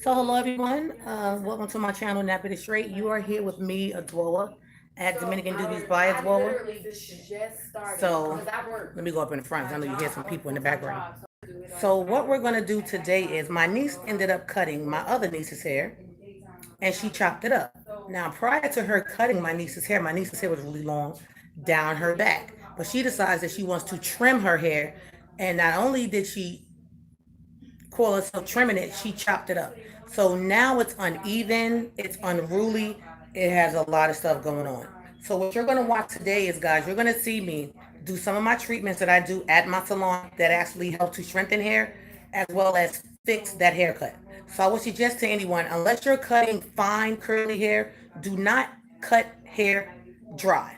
So hello everyone, welcome to my channel Nap It Straight. You are here with me, Adwoa, at Dominican Duties by Adwoa. So let me go up in the front. I know you hear some people in the background. So what we're gonna do today is my niece ended up cutting my other niece's hair, and she chopped it up. Now prior to her cutting my niece's hair was really long down her back, but she decides that she wants to trim her hair, and not only did she call herself trimming it, she chopped it up. So now it's uneven, it's unruly, it has a lot of stuff going on. So what you're gonna watch today is, guys, you're gonna see me do some of my treatments that I do at my salon that actually help to strengthen hair as well as fix that haircut. So I would suggest to anyone, unless you're cutting fine curly hair, do not cut hair dry.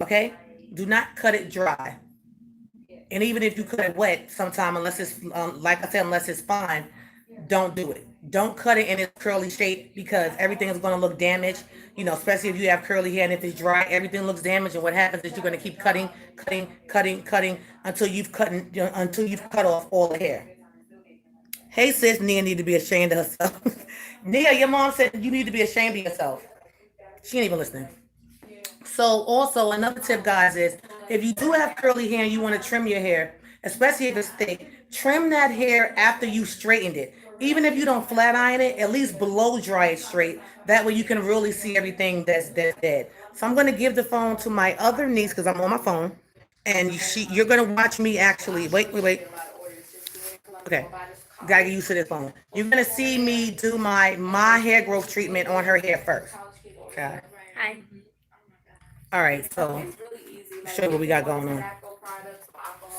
Okay? Do not cut it dry. And even if you cut it wet sometime, unless it's like I said, unless it's fine, don't do it. Don't cut it in its curly shape because everything is going to look damaged. You know, especially if you have curly hair and if it's dry, everything looks damaged. And what happens is you're going to keep cutting until you've cut off all the hair. Hey sis, Nia need to be ashamed of herself. Nia, your mom said you need to be ashamed of yourself. She ain't even listening. So also another tip, guys, is if you do have curly hair and you want to trim your hair, especially if it's thick, trim that hair after you straightened it. Even if you don't flat iron it, at least blow dry it straight. That way you can really see everything that's dead. So I'm gonna give the phone to my other niece because I'm on my phone, and you're gonna watch me actually. Wait. Okay, gotta get used to this phone. You're gonna see me do my hair growth treatment on her hair first. Okay. Hi. All right, so show you what we got going on.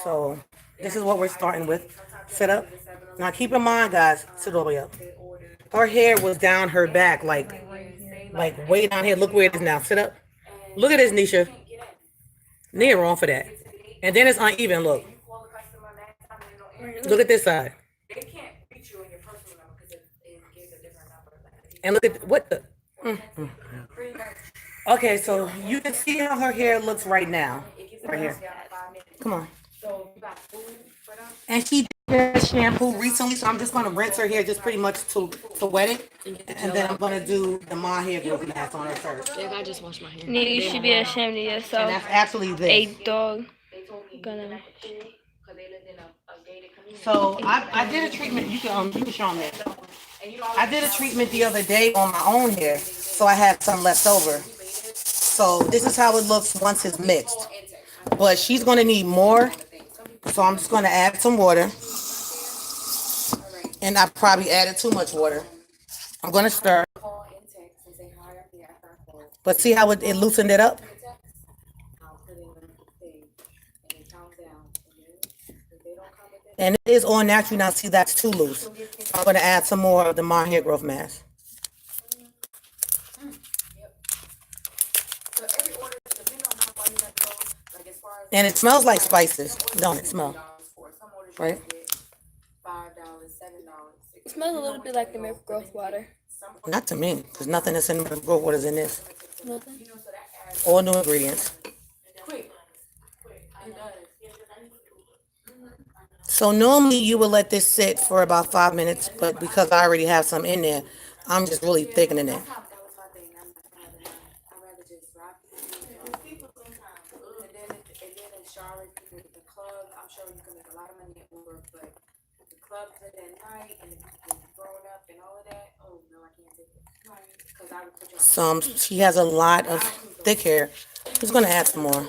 So this is what we're starting with. Sit up. Now keep in mind, guys, sit all the way up. Her hair was down her back, like way down here. Look where it is now. Sit up. Look at this, Nisha. Near wrong for that. And then it's uneven. Look. Look at this side. And look at what the. Mm. Okay, so you can see how her hair looks right now. Right here. Come on. And she did her shampoo recently, so I'm just gonna rinse her hair just pretty much to wet it, and then I'm gonna do the my hair growth mask on her first. Yeah, I just washed my hair. Nigga, you should be ashamed of And yourself. that's actually A this. dog. Gonna. So I did a treatment. You can show them that. I did a treatment the other day on my own hair, so I had some left over. So this is how it looks once it's mixed. But she's gonna need more, so I'm just gonna add some water. And I probably added too much water. I'm gonna stir. But see how it loosened it up? And it is all natural. Now see that's too loose. So I'm gonna add some more of the my hair growth mask. And it smells like spices, don't it smell? Right? It smells a little bit like the milk growth water. Not to me, because nothing that's in the growth water is in this. Nothing. All new ingredients. So normally you would let this sit for about 5 minutes, but because I already have some in there, I'm just really thickening it. Some she has a lot of thick hair. Just gonna add some more.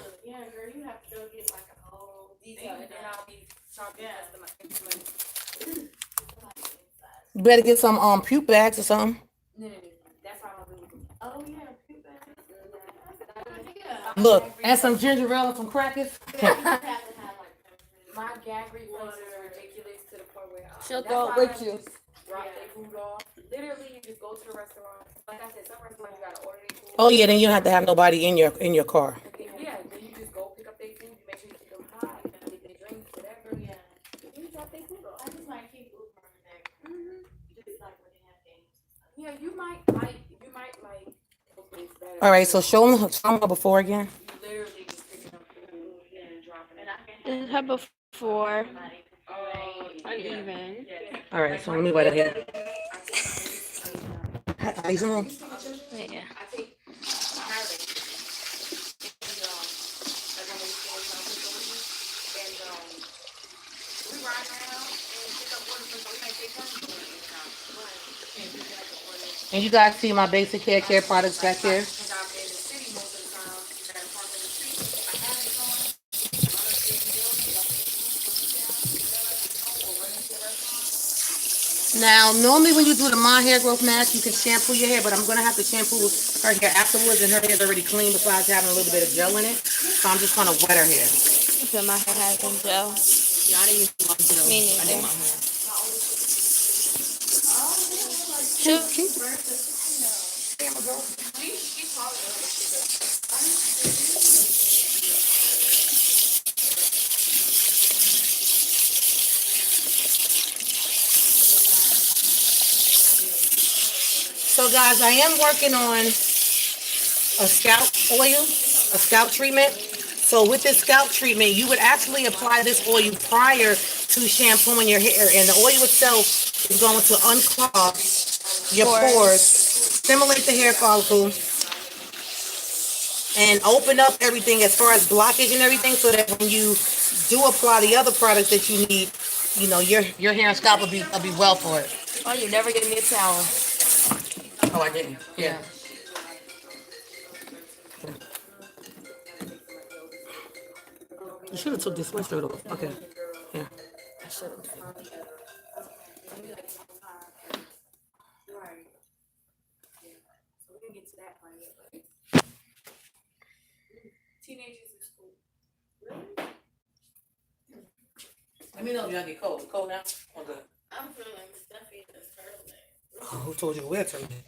You better get some puke bags or something. Look, and some ginger ale and some crackers. She'll go with you. Oh yeah, then you don't have to have nobody in your car. All right, so show them her before again. This is her before. Uneven. All right, so let me wait it here. Are these on? Yeah. And you guys see my basic hair care products back here. Now, normally when you do the My Hair Growth Mask, you can shampoo your hair, but I'm going to have to shampoo her hair afterwards, and her hair's already clean besides having a little bit of gel in it. So I'm just going to wet her hair. So my hair has some gel. Yeah, I didn't use my gel. Me I did neither. my hair. So guys, I am working on a scalp oil, a scalp treatment. So with this scalp treatment, you would actually apply this oil prior to shampooing your hair, and the oil itself is going to unclog your pores, stimulate the hair follicle, and open up everything as far as blockage and everything, so that when you do apply the other products that you need, you know, your hair and scalp will be well for it. Oh, you never gave me a towel. Oh, I didn't. Yeah. You should have took this sweatshirt off. Okay. Yeah. I should have. Let me know if y'all get cold. Cold now? Or good? I'm feeling stuffy in this turtleneck. Oh, who told you to wear turtleneck?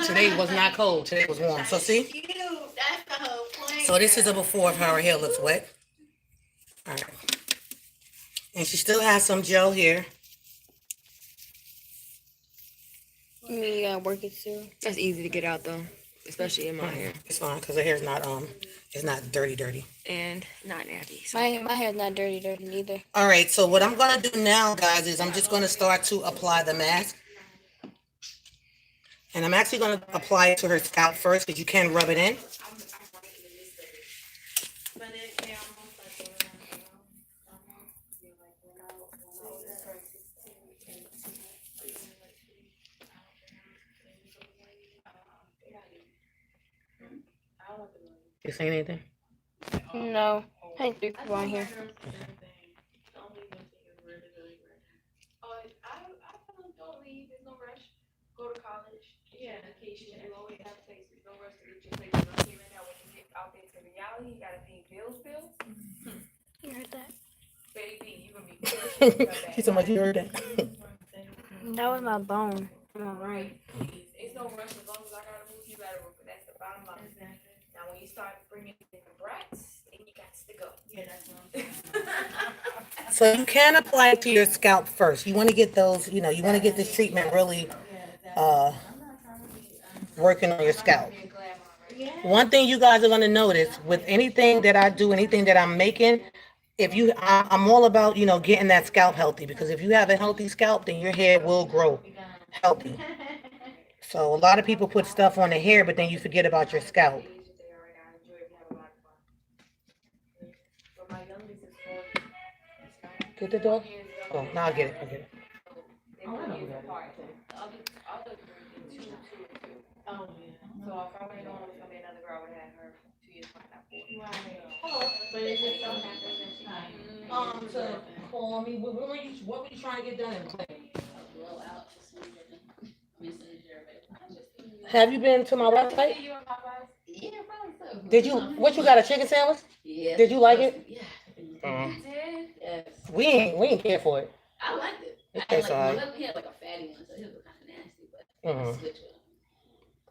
Today was not cold. Today was warm. So see? Cute. That's the whole point. So this is a before of how her hair looks wet. All right. And she still has some gel here. Me gotta work it too. That's easy to get out though, especially in my hair. It's fine because her hair's not it's not dirty. And not nasty. So. My hair's not dirty neither. All right. So what I'm gonna do now, guys, is I'm just gonna start to apply the mask. And I'm actually gonna apply it to her scalp first because you can rub it in. You saying anything? No. I ain't 3 people on here. Don't leave. There's no rush. Go to college. Yeah, education. You always have places. No rush to reach your place. You know, here and now when you get out there to reality, you gotta pay bills. You heard that? Baby, you gonna be pushing. She's so much you heard that. That was my bone. Right. Please. It's no rush. As long as I gotta move, you gotta move. That's the bottom line. Now, when you start bringing in the brats, then you got to go. Yeah, that's what I'm saying. So you can apply it to your scalp first. You want to get those, you know, you want to get this treatment really working on your scalp. One thing you guys are going to notice with anything that I do, anything that I'm making, I'm all about, you know, getting that scalp healthy, because if you have a healthy scalp, then your hair will grow healthy. So a lot of people put stuff on the hair, but then you forget about your scalp. Get the dog? Oh, now I get it. I get it. Oh, I know who that is. Oh, yeah. So if I would have known it was gonna be another girl, I would have had her 2 years behind that boy. But it just so happens that she To call me. What were you trying to get done in play? Have you been to my website? Yeah, probably so. Did you? What you got, a chicken sandwich? Yeah. Did you like it? Yeah. Mm. You did? Yes. We ain't care for it. I liked it. It I had tastes alright. he had like a fatty one, so he was kind of nasty, but Mhm. switch with him.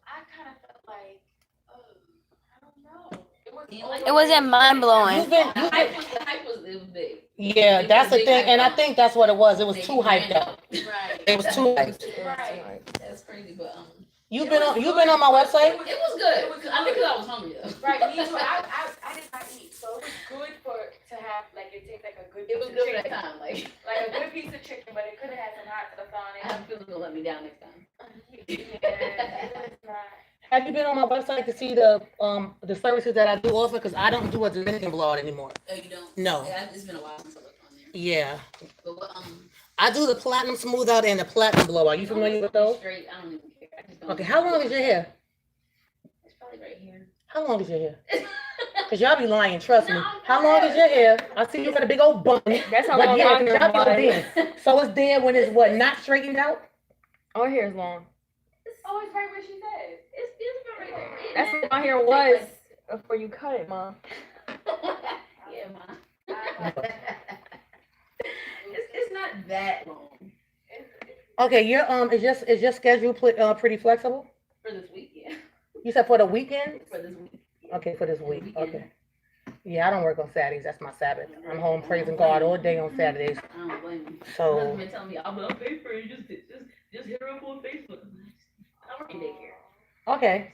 I kind of felt like, I don't know. It wasn't mind blowing. You've been, The hype was big. yeah, that's the thing, and I think that's what it was. It was too hyped up. Right. It was too hyped. Right. That's crazy, but You've been on my website? it was good. I think 'cause I was hungry though. Right, me too. I did not eat, so it was good to have like it tastes like a good. It was good for that time, like a good piece of chicken, but it could have had some hot stuff on it. I have a feeling it'll let me down next time. Have you been on my website to see the services that I do offer? Because I don't do a Dominican blowout anymore. Oh, you don't? No. Yeah, it's been a while since I looked on there. Yeah. But what, I do the platinum smooth out and the platinum blowout. You familiar with those? straight, I don't even care. I just don't. Okay, how long is your hair? It's probably right here. How long is your hair? Because y'all be lying, trust me. How long is your hair? I see you got a big old bun. That's how But long yeah, my hair y'all be was. there. So it's there when it's what, not straightened out? Our hair is long. Oh, it's right where she said. It's right there. That's what my hair was before you cut it, Mom. Yeah, ma. It's not that long. Okay, your is your schedule pretty flexible? For this week, yeah. You said for the weekend? For this week. Okay, for this week. Weekend. Okay. Yeah, I don't work on Saturdays. That's my Sabbath. I'm home praising God all day on Saturdays. I don't blame you. So Husband been telling me, I'm gonna pay for you. Just hit her up on Facebook. I work in daycare. okay.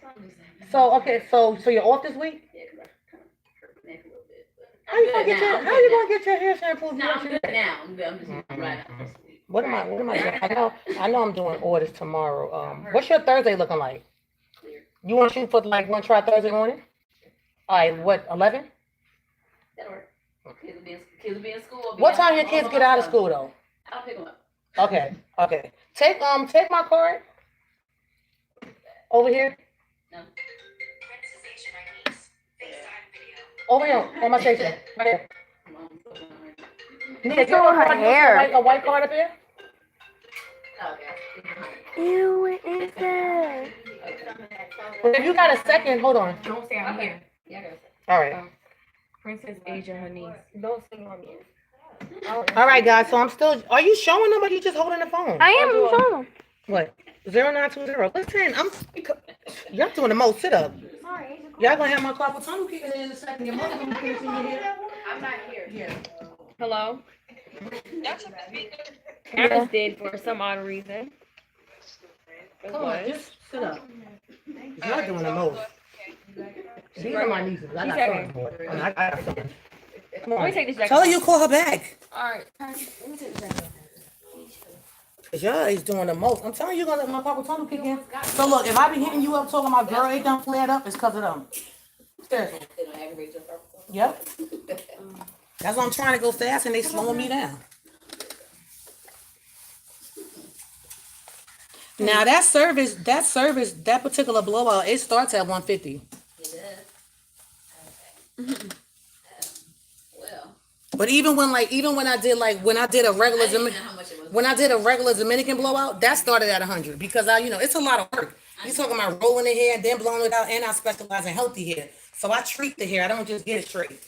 So I'm just saying. So you're off this week? Yeah, 'cause I kind of hurt my neck a little bit. But How you gonna get your hair shampoo? if you No, don't I'm do good that? now. I'm just right after this week. What am I doing? I know I'm doing orders tomorrow. What's your Thursday looking like? Clear. You want to shoot for like one try Thursday morning? All right, what 11? That'll work. Kids will be in school. I'll be What out time your all kids by get out of myself. school though? I'll pick them up. Okay. Take my card over here. No. Over here on my station. Right here. Nia, What's wrong with her hair? A white card up here? Okay. Ew, what is that? But if you got a second, hold on. Don't say I'm here. Yeah, I got it. All right. Princess Asia, her niece. Don't sing on me. All right, guys. So I'm still. Are you showing them or you just holding the phone? I am phone. What? 0920. Listen, y'all doing the most. Sit up. Sorry. Y'all gonna have my carpal tunnel kicking in a second. Your mother gonna kick in here. I'm not here. Yeah. Hello? Paris did for some odd reason. It Come on, was. just sit up. Y'all doing the most. These are my nieces. I got sons, boy. I got sons. Come Let me on. take this jacket. Tell her you call her back. Alright. Let me take this jacket. Cause y'all is doing the most. I'm telling you, gonna let my carpal tunnel kick in. So look, if I be hitting you up talking about girl, they done flared up, it's cause of them. Seriously. They don't aggravate your purpose. Yep. That's why I'm trying to go fast and they slowing me down. Now that particular blowout, it starts at 150. It does. Okay. Well, But even when I did a regular I didn't even know how much it was. when I did a regular Dominican blowout, that started at 100 because it's a lot of work. You talking about rolling the hair and then blowing it out, and I specialize in healthy hair. So I treat the hair. I don't just get it straight.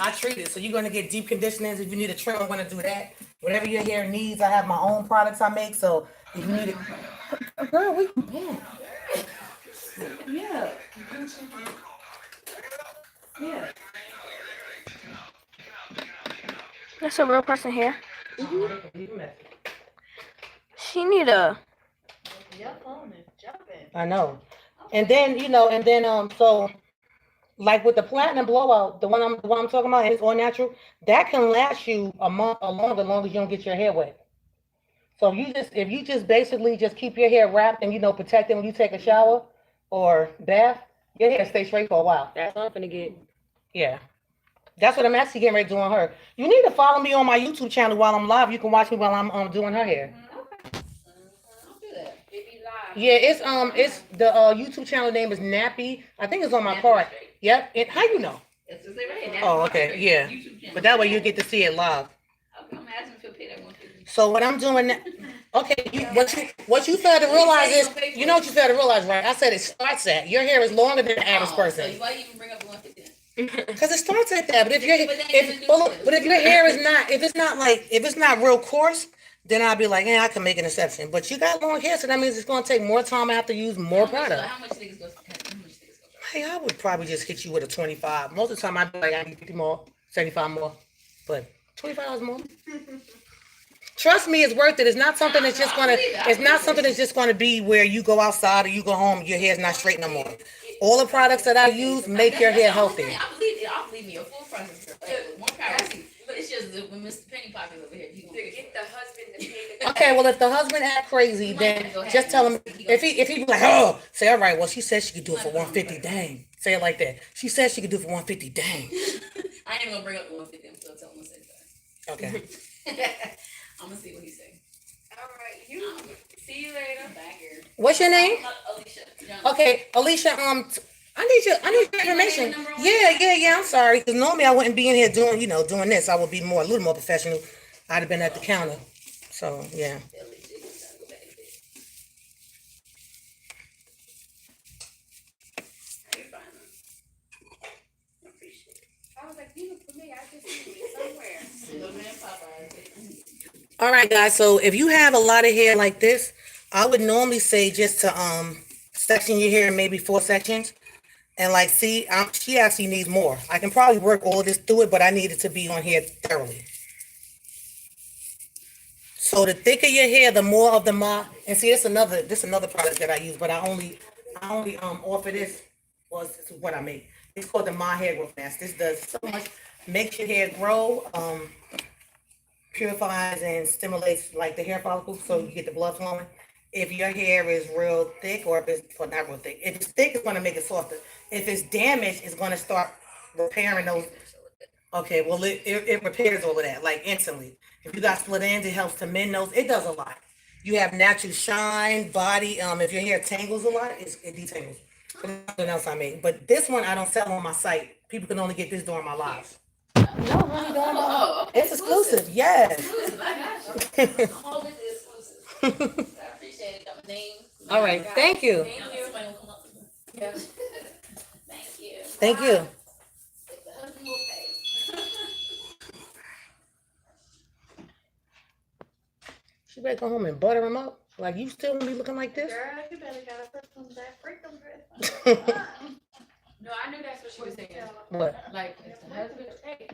I treat it. So you're gonna get deep conditionings. If you need a trim, I'm gonna do that. Whatever your hair needs, I have my own products I make. So if you need it, girl, yeah. That's a real person here. She need a. Your phone is jumping. I know. And then so like with the platinum blowout, the one I'm talking about, and it's all natural, that can last you a month or longer, as long as you don't get your hair wet. So if you just basically just keep your hair wrapped and protect it when you take a shower or bath, your hair stays straight for a while. That's what I'm finna get. Yeah. That's what I'm actually getting ready to do on her. You need to follow me on my YouTube channel while I'm live. You can watch me while I'm doing her hair. I'll do that. It be live. Yeah, it's the YouTube channel name is Nappy. I think it's on my card. Yep. And how you know? It's just right here. Oh, okay, yeah. But that way you get to see it live. I'm asking if you'll pay that 150. So what I'm doing, okay, what you fail to realize is, you know what you fail to realize, right? I said it starts at, your hair is longer than the average person. So why you even bring up 150? Because it starts at that. But if your hair is not, if it's not real coarse, then I'll be like, I can make an exception. But you got long hair, so that means it's going to take more time. I have to use more product. How much niggas go? Hey, I would probably just hit you with a 25. Most of the time, I'd be like, I need 50 more, 75 more. But $25 more. Trust me, it's worth it. It's not something that's just gonna be where you go outside or you go home, your hair's not straight no more. All the products that I use make your hair healthy. I believe me. A full process. More power. it's just that when Mr. Penny Pockets over here, he To gonna get the husband to pay the. Okay, well, if the husband act crazy, then just tell him. If he be like, oh, say, all right, well, she said she could do it for 150. Dang. Say it like that. She said she could do it for 150. Dang. I ain't even gonna bring up the 150. I'm still telling him to say that. Okay. I'm gonna see what he say. All right, you. See you later. Back here. What's your name? Alicia. Okay, Alicia. I need your information. Yeah. I'm sorry, because normally I wouldn't be in here doing this. I would be a little more professional. I'd have been at the counter. So yeah. I was like, you look familiar. I just seen it somewhere. All right, guys. So if you have a lot of hair like this, I would normally say just to section your hair in maybe 4 sections. And like, see, she actually needs more. I can probably work all of this through it, but I need it to be on here thoroughly. So the thicker your hair, the more of the and see, this another product that I use, but I only offer this. Well, this is what I make. It's called the My Hair Grow Fast. This does so much, makes your hair grow, purifies and stimulates like the hair follicles, so you get the blood flowing. If your hair is real thick, or if it's not real thick, if it's thick, it's going to make it softer. If it's damaged, it's going to start repairing those. Okay, well, it repairs all of that, like instantly. If you got split ends, it helps to mend those. It does a lot. You have natural shine, body. If your hair tangles a lot, it detangles. Something else I make. But this one I don't sell on my site. People can only get this during my lives. No, honey, don't. It's exclusive. Yes. All this is exclusive. I appreciate it. Name. All right. Thank you. Yeah. Thank you. Thank you. If the husband will pay. She better go home and butter him up. Like, you still gonna be looking like this? Girl, you better gotta put some of that freakum dress. No, I knew that's what she was saying. What? Like, if the husband pay.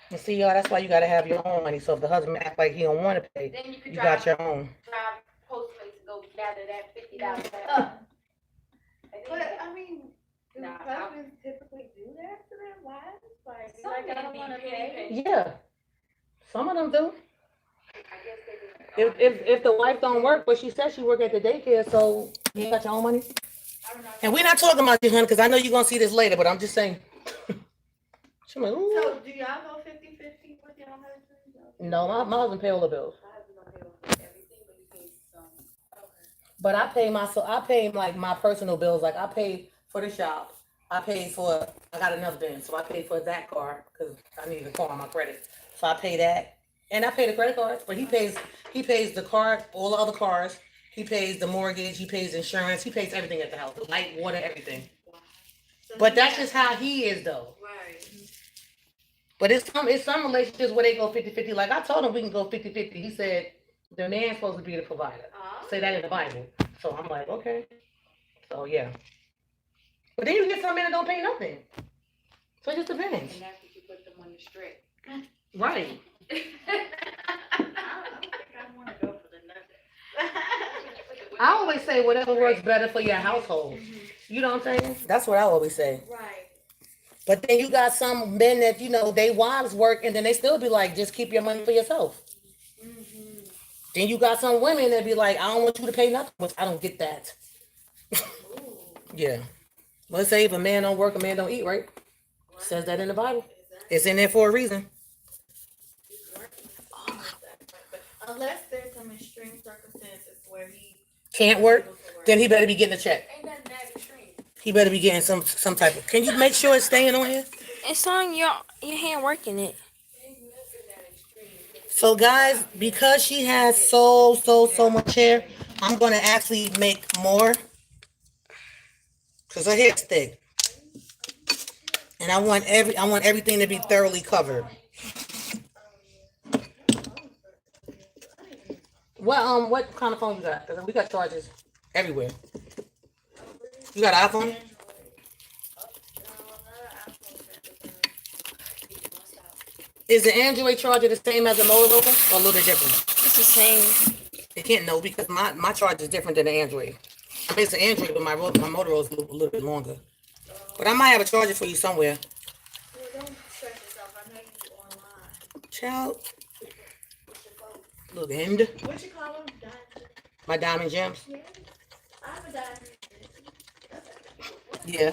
And see, y'all, that's why you gotta have your own money. So if the husband act like he don't want to pay, Then you could you got drive your own. Postmates and go gather that $50 back. But I mean, do Nah, husbands typically do that to their wives? Like, Some like I men don't be want to penny pay. pinching. Yeah. Some of them do. I guess they do. If the wife don't work, but she said she work at the daycare, so you ain't got your own money. I don't know. And we're not talking about you, honey, because I know you're gonna see this later, but I'm just saying. She like, ooh. So do y'all go 50-50 with your husband? No, my husband pay all the bills. My husband don't pay everything, but he pays some. Okay. But I pay like my personal bills. Like I pay for the shop. I got another bin, so I pay for that car because I need a car on my credit. So I pay that. And I pay the credit cards, but he pays the car, all the other cars. He pays the mortgage, he pays insurance, he pays everything at the house, light, water, everything. But that's just how he is though. Right. But it's some relationships where they go 50-50. Like I told him we can go 50-50. He said the man's supposed to be the provider. Say that in the Bible. So I'm like, okay. So yeah. But then you get some men that don't pay nothing. So it just depends. And that's what you put them on the straight. Right. I don't think I want to go for the nothing. I always say whatever works better for your household. You know what I'm saying? That's what I always say. Right. But then you got some men that, they wives work and then they still be like, just keep your money for yourself. Mm-hmm. Then you got some women that be like, I don't want you to pay nothing, which I don't get that. Yeah. Let's say if a man don't work, a man don't eat, right? Says that in the Bible. It's in there for a reason. Unless there's some extreme circumstances where he Can't work, then he better be getting a check. Ain't nothing that extreme. He better be getting some type of. Can you make sure it's staying on here? It's on your hand working it. Ain't nothing that extreme. So guys, because she has so much hair, I'm gonna actually make more. Cause her hair's thick. And I want everything to be thoroughly covered. What kind of phone you got? 'Cause we got chargers everywhere. You got an iPhone? Is the Android charger the same as a Motorola or a little bit different? It's the same. It can't know because my charger is different than the Android. I mean, it's an Android, but my Motorola is a little bit longer. But I might have a charger for you somewhere. Well, don't stress yourself. I Child. Look, end. What you call them? Diamond. My diamond gems. Yeah. I'm a diamond. Yeah.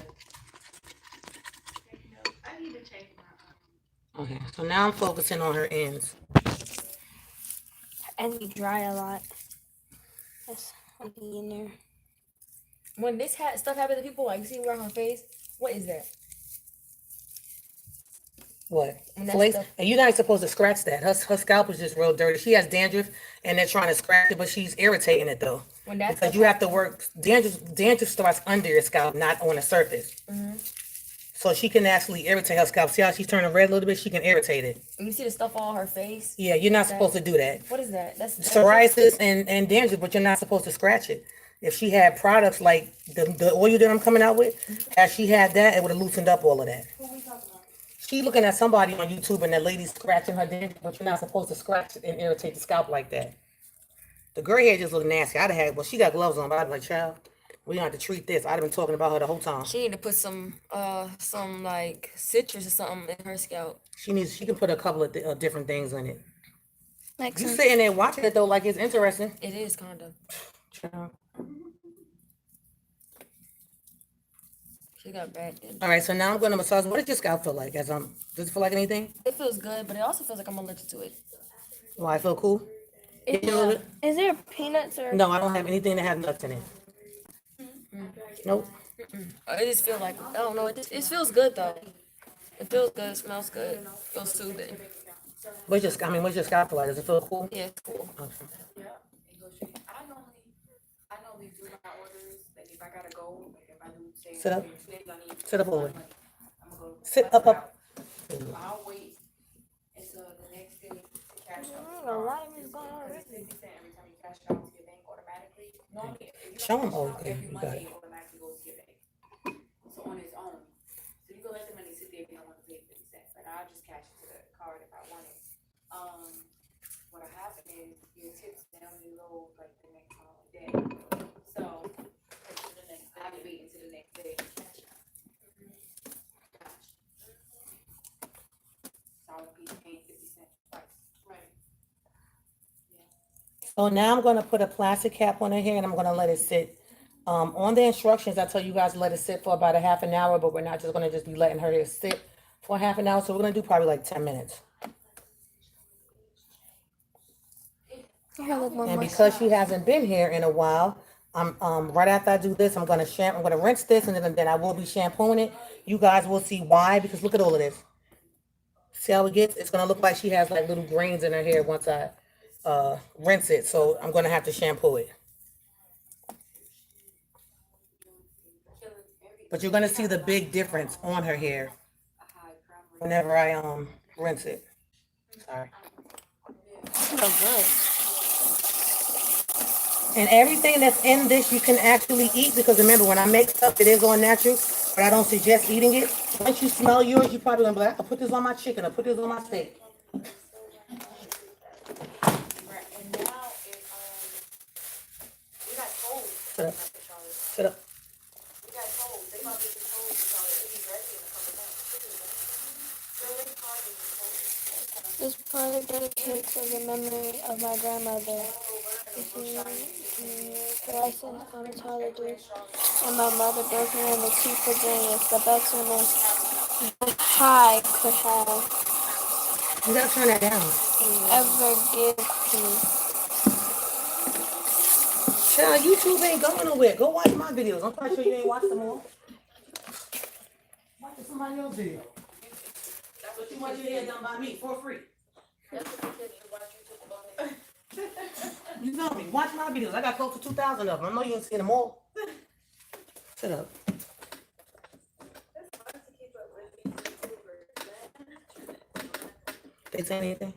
I need to change my Okay. So now I'm focusing on her ends. And we dry a lot. That's what be in there. When this stuff happens to people, like you see around her face, what is that? What? And that's Flakes? the- And you're not supposed to scratch that. Her scalp is just real dirty. She has dandruff, and they're trying to scratch it, but she's irritating it though. When that's Because you have to work. Dandruff starts under your scalp, not on the surface. Mm-hmm. So she can actually irritate her scalp. See how she's turning red a little bit? She can irritate it. And you see the stuff all on her face. Yeah, you're not supposed to do that. What is that? That's Psoriasis and dandruff, but you're not supposed to scratch it. If she had products like the oil that I'm coming out with, as she had that, it would have loosened up all of that. She looking at somebody on YouTube and that lady's scratching her dandruff, but you're not supposed to scratch it and irritate the scalp like that. The gray hair just look nasty. I'd have had, well, she got gloves on, but I'd be like, child, we don't have to treat this. I'd have been talking about her the whole time. She need to put some like citrus or something in her scalp. She can put a couple of different things in it. Like You sitting there watching it though, like it's interesting. It is kind of. Child. She got bad. All right, so now I'm going to massage. What does your scalp feel like? Does it feel like anything? It feels good, but it also feels like I'm allergic to it. Why, I feel cool? Yeah. Is there peanuts or? No, I don't have anything that have nuts in it. Nope. It just feels like, I don't know, it feels good though. It feels good, it smells good, it feels soothing. What's your scalp feel like? Does it feel cool? Yeah, it's cool. Okay. I normally do my orders, like if I gotta go, like if I do say. Sit up. 2 days I need. Sit up all the way. I'm gonna go. Sit up. I'll wait until the next day to cash out. A lot of it's going on Because already. it's 50 cents every time you cash it out to your bank automatically. Normally, if you Show 'em. cash Oh, out okay, every you got Monday, it. it automatically goes to your bank. So on its own. So you can let the money sit there if you don't want to pay 50 cents. But I'll just cash it to the card if I want it. What'll happen is your tips down your low like the next day. So I'll be waiting until the next day. So I'll be paying 50 cents twice. Right. So now I'm going to put a plastic cap on her hair and I'm going to let it sit. On the instructions, I tell you guys to let it sit for about a half an hour, but we're not just going to just be letting her hair sit for half an hour. So we're going to do probably like 10 minutes. Your hair look more And moist. because she hasn't been here in a while, I'm right after I do this, I'm gonna rinse this, and then I will be shampooing it. You guys will see why, because look at all of this. See how it gets? It's gonna look like she has like little grains in her hair once I rinse it. So I'm gonna have to shampoo it. But you're gonna see the big difference on her hair whenever I rinse it. Sorry. So good. And everything that's in this you can actually eat, because remember, when I make stuff, it is all natural, but I don't suggest eating it. Once you smell yours, you probably gonna be like, I'll put this on my chicken, I'll put this on my steak. Right, and now if we got told. Sit up. Sit up. We got told. They about to be told Charlotte to be ready in a couple months. So they probably told. This project dedicated to the memory of my grandmother. Licensed dermatologist, and my mother broke me in the Chief Virginia's, the best woman I could have You gotta turn that down. ever give to me. Child, YouTube ain't going nowhere. Go watch my videos. I'm quite sure you ain't watched them all. Watch somebody else's video. That's what you want your hair done by me for free. That's what the kids should watch YouTube about it. You know me. Watch my videos. I got close to 2,000 of them. I know you ain't seen them all. Sit up. They say anything?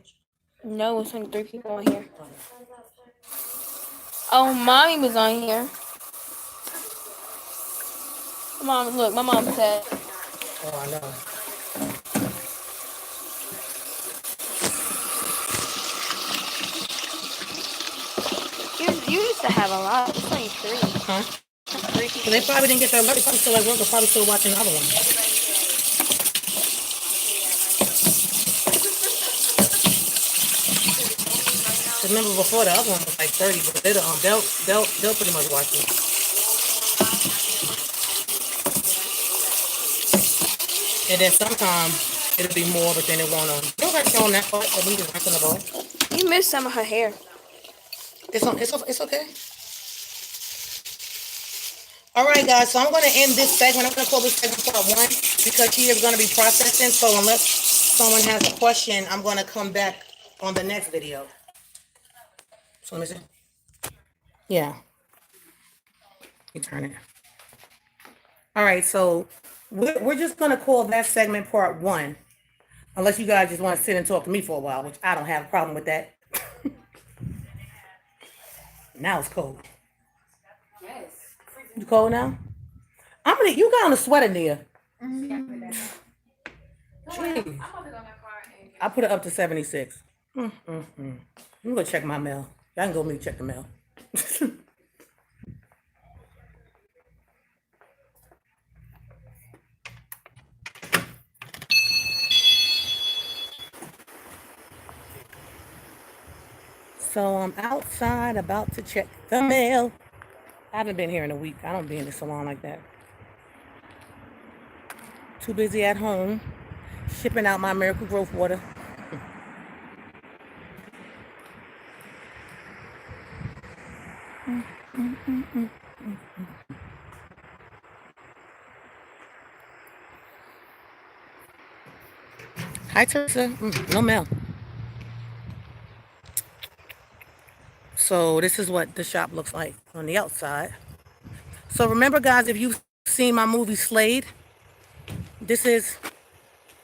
No, it's only 3 people on here. Oh, mommy was on here. Mom, look, my mom said. Oh, I know. You used to have a lot. It's only 3. Huh? 3 people. So they probably didn't get their alert. They probably still at work or probably still watching the other one. remember before the other one was like 30, but they'll pretty much watch it. And then sometimes it'll be more, but then it won't. You don't show on that part, but we just rinsing the bowl. You missed some of her hair. It's okay. All right, guys. So I'm going to end this segment. I'm going to call this segment part 1 because she is going to be processing. So unless someone has a question, I'm going to come back on the next video. So let me see. Yeah. You turn it. All right. So we're just going to call that segment part 1. Unless you guys just want to sit and talk to me for a while, which I don't have a problem with that. Now it's cold. Yes. You cold now? You got on a sweater there. I put it up to 76. I'm gonna check my mail. Y'all can go with me check the mail. So I'm outside about to check the mail. I haven't been here in a week. I don't be in the salon like that. Too busy at home, shipping out my Miracle Growth water. Hi, Teresa. No mail. So this is what the shop looks like on the outside. So remember, guys, if you've seen my movie Slade,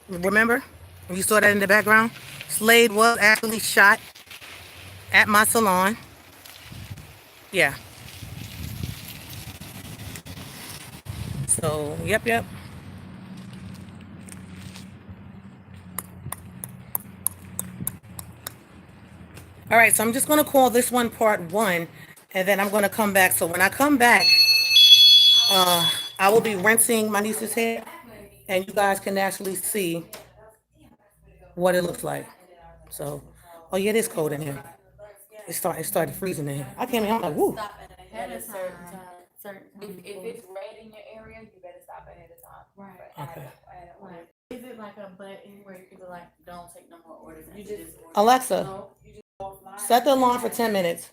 remember? You saw that in the background? Slade was actually shot at my salon. Yeah. So, yep. All right, so I'm just going to call this one part 1, and then I'm going to come back. So when I come back, I will be rinsing my niece's hair, and you guys can actually see what it looks like. So, oh yeah, it is cold in here. It started freezing in here. I came in, I'm like, woo. At a certain time. If it's red in your area, you better stop ahead of time. Right. Okay. Right. Is it like a button where you can be like, don't take no more orders? You just Alexa, no, you just go offline. set the alarm for 10 minutes.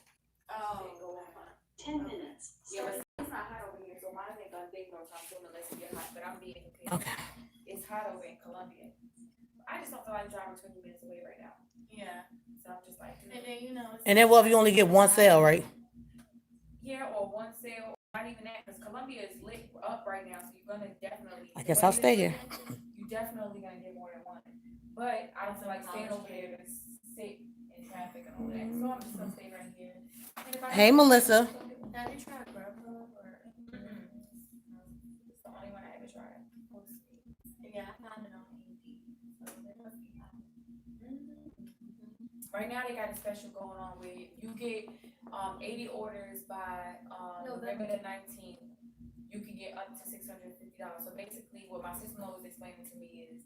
Oh, go offline. 10 minutes. Yeah, but it's not hot over here, so mine ain't gonna take no time soon unless it get hot. But I'm being impatient. Okay. It's hot over in Colombia. I just don't feel like driving 20 minutes away right now. Yeah. So I'm just like, And then, you know. And then, well, if you only get one sale, right? yeah, or one sale, not even that, because Colombia is lit up right now, so you're gonna definitely. I guess I'll stay here. You definitely gonna get more than one. But I don't feel like staying over there to sit in traffic and all that, so I'm just gonna stay right here. And if I- Hey, Melissa. Have you tried Grubhub or? It's the only one I ever tried. Yeah, I found it on Indeed. So they must be hot. Right now, they got a special going on where you get 80 orders by November the 19th. You can get up to $650. So basically, what my sister-in-law was explaining to me is,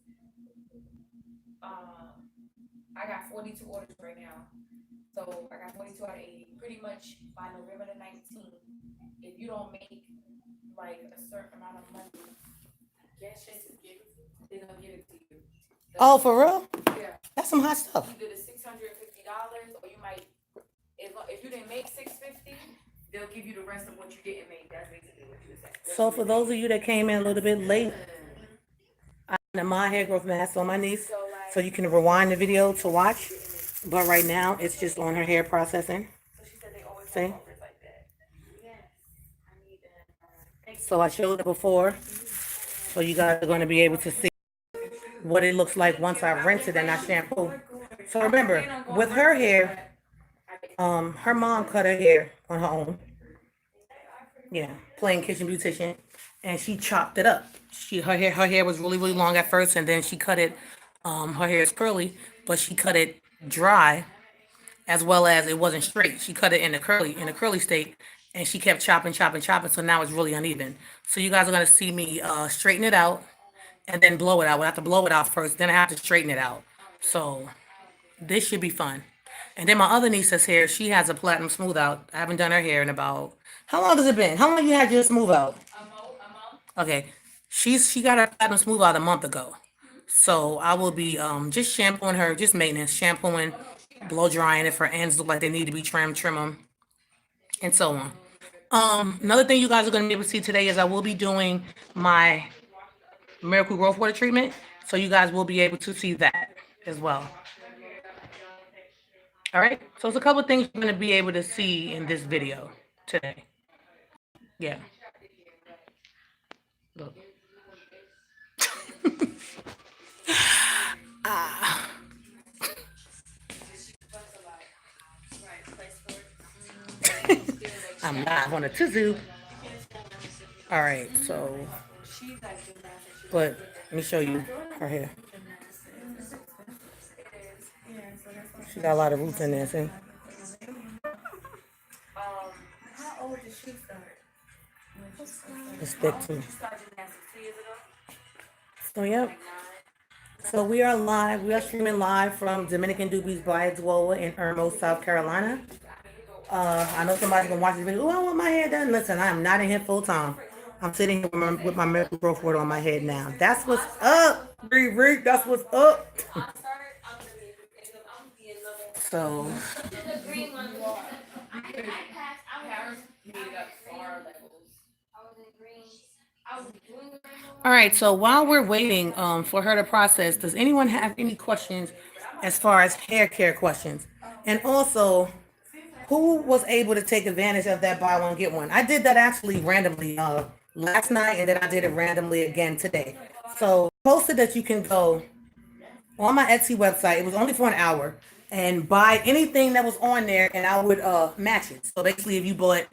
I got 42 orders right now. So I got 42 out of 80. Pretty much by November the 19th, if you don't make like a certain amount of money, they're gonna give it to you. Oh, for real? Yeah. That's some hot stuff. Either the $650, or you might, if you didn't make $650, they'll give you the rest of what you didn't make. That's basically what you said. So for those of you that came in a little bit late, I have my hair growth mask on my niece, so you can rewind the video to watch. But right now, it's just on her hair processing. So she said they always See? have offers like that. Yes, I need that. So I showed it before, so you guys are going to be able to see what it looks like once I rinse it and I shampoo. So remember, with her hair, her mom cut her hair on her own. Yeah, playing kitchen beautician, and she chopped it up. Her hair was really long at first, and then she cut it. Her hair is curly, but she cut it dry, as well as it wasn't straight. She cut it in the curly state, and she kept chopping. So now it's really uneven. So you guys are gonna see me straighten it out, and then blow it out. We have to blow it out first, then I have to straighten it out. So this should be fun. And then my other niece is here. She has a platinum smooth out. I haven't done her hair in about, how long has it been? How long you had your smooth out? Okay. She got her platinum smooth out a month ago. So I will be just shampooing her, just maintenance, shampooing, blow drying if her ends look like they need to be trimmed, trim them, and so on. Another thing you guys are gonna be able to see today is I will be doing my Miracle Growth Water treatment. So you guys will be able to see that as well. All right. So it's a couple of things you're gonna be able to see in this video today. Yeah. Look. Ah. I'm live on a tuzu. All right, so, but let me show you her hair. She got a lot of roots in there, see? It's thick too. So, yep. So we are live. We are streaming live from Dominican Doobies by Dwoa in Irmo, South Carolina. I know somebody's gonna watch this video. Oh, I want my hair done. Listen, I am not in here full time. I'm sitting here with my Miracle Growth Water on my head now. That's what's up, Reek. That's what's up. So. All right, so while we're waiting for her to process, does anyone have any questions as far as hair care questions? And also, who was able to take advantage of that buy one get one? I did that actually randomly last night, and then I did it randomly again today. So posted that you can go on my Etsy website. It was only for an hour, and buy anything that was on there, and I would match it. So basically, if you bought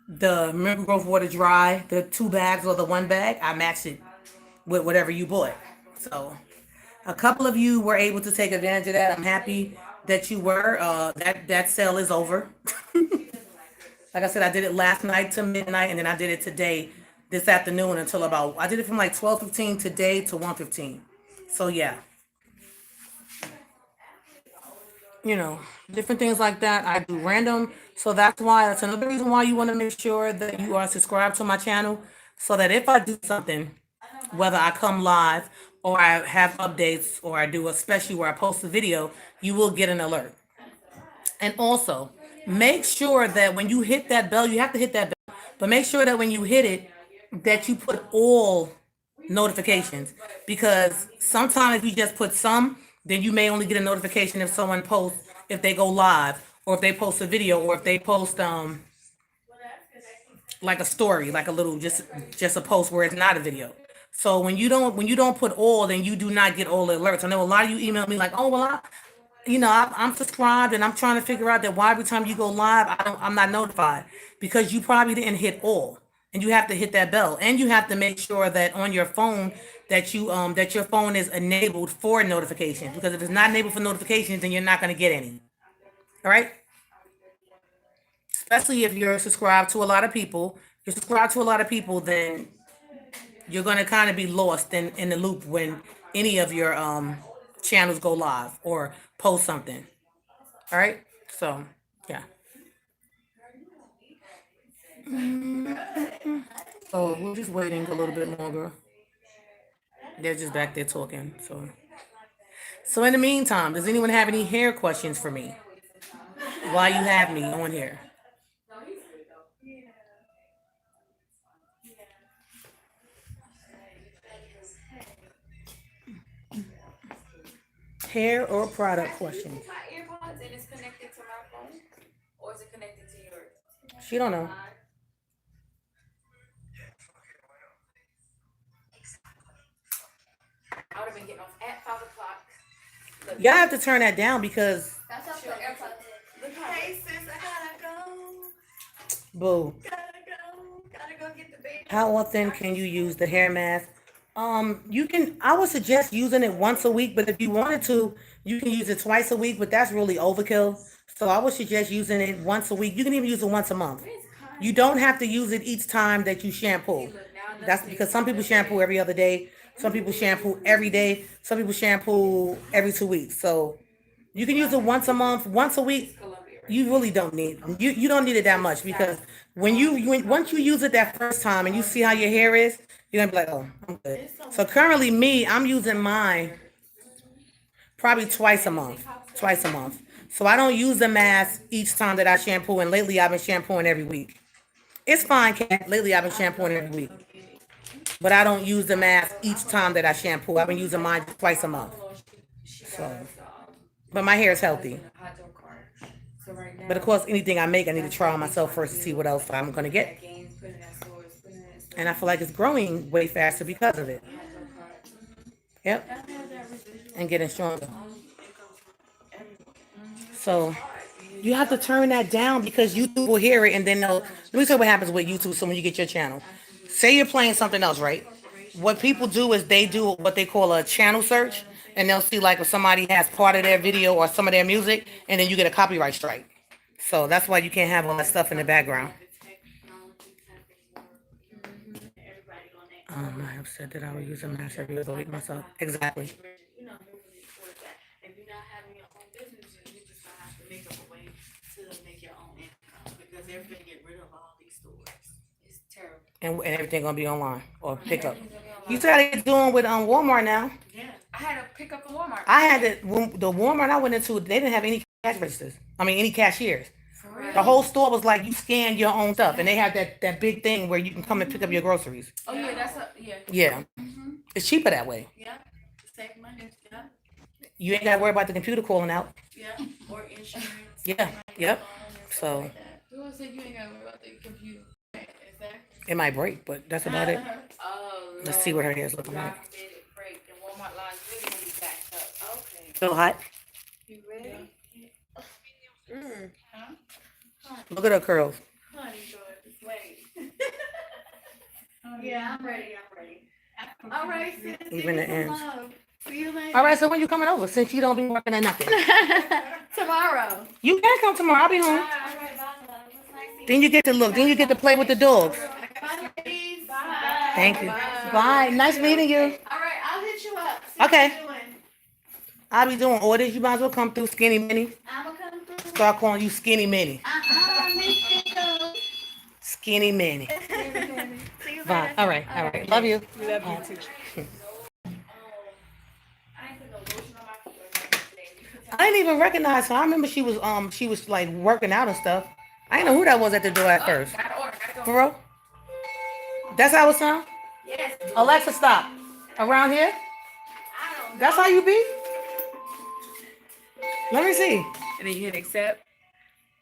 the Miracle Growth Water Dry, the 2 bags or the 1 bag, I matched it with whatever you bought. So a couple of you were able to take advantage of that. I'm happy that you were. That sale is over. Like I said, I did it last night to midnight, and then I did it today, this afternoon until about, I did it from like 12:15 today to 1:15. So yeah. You know, different things like that. I do random. So that's another reason why you want to make sure that you are subscribed to my channel, so that if I do something, whether I come live or I have updates or I do a special where I post a video, you will get an alert. And also, make sure that when you hit that bell, you have to hit that bell, but make sure that when you hit it, that you put all notifications, because sometimes if you just put some, then you may only get a notification if someone posts, if they go live, or if they post a video, or if they post like a story, like a little just a post where it's not a video. So when you don't put all, then you do not get all the alerts. I know a lot of you email me like, oh well, I'm subscribed and I'm trying to figure out that why every time you go live, I'm not notified, because you probably didn't hit all, and you have to hit that bell, and you have to make sure that on your phone that that your phone is enabled for notifications, because if it's not enabled for notifications, then you're not going to get any. All right. Especially if you're subscribed to a lot of people. If you're subscribed to a lot of people, then you're going to kind of be lost in the loop when any of your channels go live or post something. All right. So, yeah. So we're just waiting a little bit longer. They're just back there talking. So in the meantime, does anyone have any hair questions for me while you have me on here? Hair or product questions? My earpods and it's connected to my phone, or is it connected to yours? She don't know. I would have been getting off at 5 o'clock. Y'all have to turn that down because. That's up for AirPods. Look how Hey sis, I gotta Boo. go get the baby. How often can you use the hair mask? I would suggest using it once a week, but if you wanted to, you can use it twice a week, but that's really overkill. So I would suggest using it once a week. You can even use it once a month. You don't have to use it each time that you shampoo. That's because some people shampoo every other day. Some people shampoo every day. Some people shampoo every 2 weeks. So You can use it once a month, once a week. You really don't need you don't need it that much because once you use it that first time and you see how your hair is, you're gonna be like, oh, I'm good. So currently I'm using mine probably twice a month. Twice a month. So I don't use the mask each time that I shampoo, and lately I've been shampooing every week. It's fine, Kat. Lately I've been shampooing every week. But I don't use the mask each time that I shampoo. I've been using mine twice a month. So, but my hair is healthy. But of course, anything I make, I need to try on myself first to see what else I'm gonna get. And I feel like it's growing way faster because of it. Yep. And getting stronger. So you have to turn that down because YouTube will hear it and then they'll. Let me tell you what happens with YouTube. So when you get your channel, say you're playing something else, right? What people do is they do what they call a channel search, and they'll see like if somebody has part of their video or some of their music, and then you get a copyright strike. So that's why you can't have all that stuff in the background. I have said that I will use a mask every other week myself. Exactly. If you're not having your own business, you just gonna have to make up a way to make your own income because they're gonna get rid of all these stores. It's terrible. And everything gonna be online or pick up. You see how they're doing with Walmart now? Yeah, I had to pick up the Walmart. I had the Walmart I went into. They didn't have any cash registers. I mean, any cashiers. The whole store was like you scan your own stuff, and they have that big thing where you can come and pick up your groceries. Oh yeah, that's a yeah. Yeah, it's cheaper that way. Yeah, save money. Yeah. You ain't got to worry about the computer calling out. Yeah, or insurance. Yeah, yep. So Who said you ain't gotta worry about the computer? Exactly. it might break, but that's about it. Oh, Let's see what her hair is looking God like. forbid it break. The Walmart line's really gonna be backed up. Okay. Feel hot? You ready? Huh? Look at her curls. Honey, good. Wait. Yeah, I'm ready. All right, sis. Even the ends. See you later. All right, so when you coming over? Since you don't be working at nothing, Tomorrow. you can come tomorrow. I'll be home. All right, bye. Then you get to look. Then you get to play with the dogs. Bye, ladies. Thank you. Bye. Nice meeting you. All right, I'll hit you up. See Okay. what you're doing. I'll be doing orders. You might as well come through Skinny Minnie. I'm gonna come through. Start calling you Skinny Minnie. Me too. Skinny Minnie. See you Bye. later. All right. Love you. Love you too. I didn't even recognize her. I remember she was like working out and stuff. I didn't know who that was at the door at first. For real? That's how it sound? Yes. Alexa, stop. Around here? That's how you be? Let me see. And then you hit accept.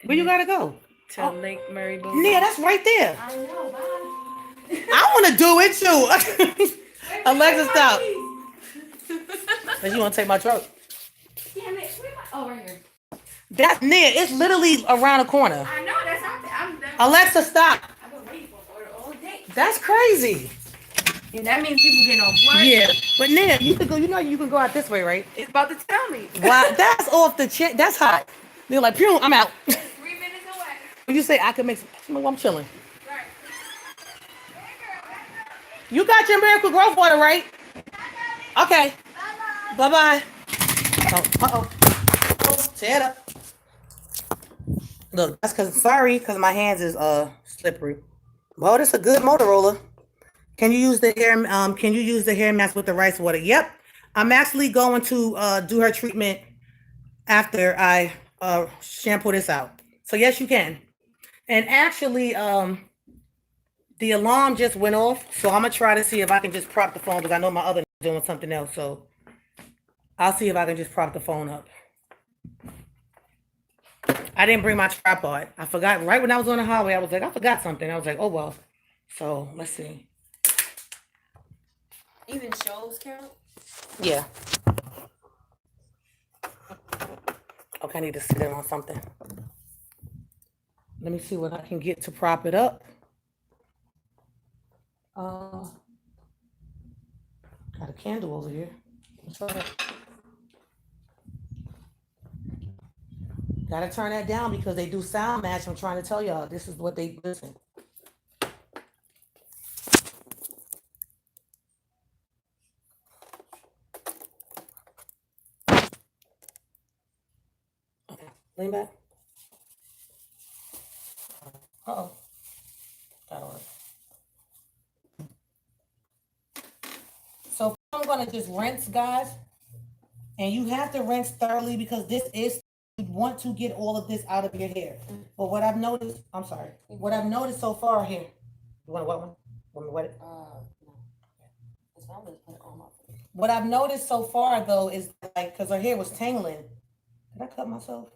Where you gotta go? To Lake Murray Boulevard. Nia, that's right there. I know, bye. I want to do it too. Alexa, stop. Cause you want to take my truck. Damn it. Where am I? Oh, right here. That's Nia. It's literally around the corner. I know, that's out there. I'm done. Alexa, stop. I've been waiting for an order all day. That's crazy. And that means people getting off work. Yeah, but Nia, you could go. You know, you can go out this way, right? It's about to tell me. Wow, that's off the chain. That's hot. They're like, pew, I'm out. 3 minutes away. You say I could make some. I'm chilling. Right. You got your miracle growth water, right? Okay. Bye bye. Oh, tear it up. Look, that's because my hands is slippery. Well, this is a good Motorola. Can you use the hair mask with the rice water? Yep. I'm actually going to do her treatment after I shampoo this out. So yes, you can. And actually, the alarm just went off, so I'm gonna try to see if I can just prop the phone because I know my other is doing something else. So I'll see if I can just prop the phone up. I didn't bring my tripod. I forgot right when I was on the highway. I was like, I forgot something. I was like, oh well. So let's see. Even shows count? Yeah. Okay, I need to sit in on something. Let me see what I can get to prop it up. Got a candle over here. Let's try that. Gotta turn that down because they do sound match. I'm trying to tell y'all, this is what they listen. Lean back. Uh-oh. That'll work. So I'm gonna just rinse, guys. And you have to rinse thoroughly because this is, you want to get all of this out of your hair. But what I've noticed, I'm sorry, what I've noticed so far here, you want a wet one? Want me to wet it? No. That's why I'm gonna put it on my face. What I've noticed so far though is like, cause her hair was tangling. Did I cut myself?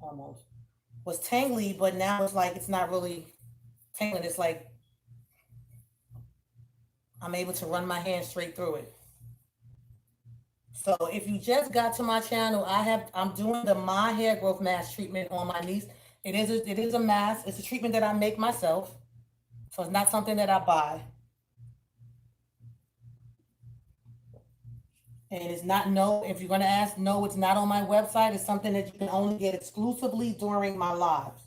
Almost. Was tangly, but now it's like, it's not really tangling. It's like, I'm able to run my hand straight through it. So if you just got to my channel, I'm doing the My Hair Growth Mask treatment on my niece. It is a mask. It's a treatment that I make myself. So it's not something that I buy. And it's not, no, if you're gonna ask, no, it's not on my website. It's something that you can only get exclusively during my lives.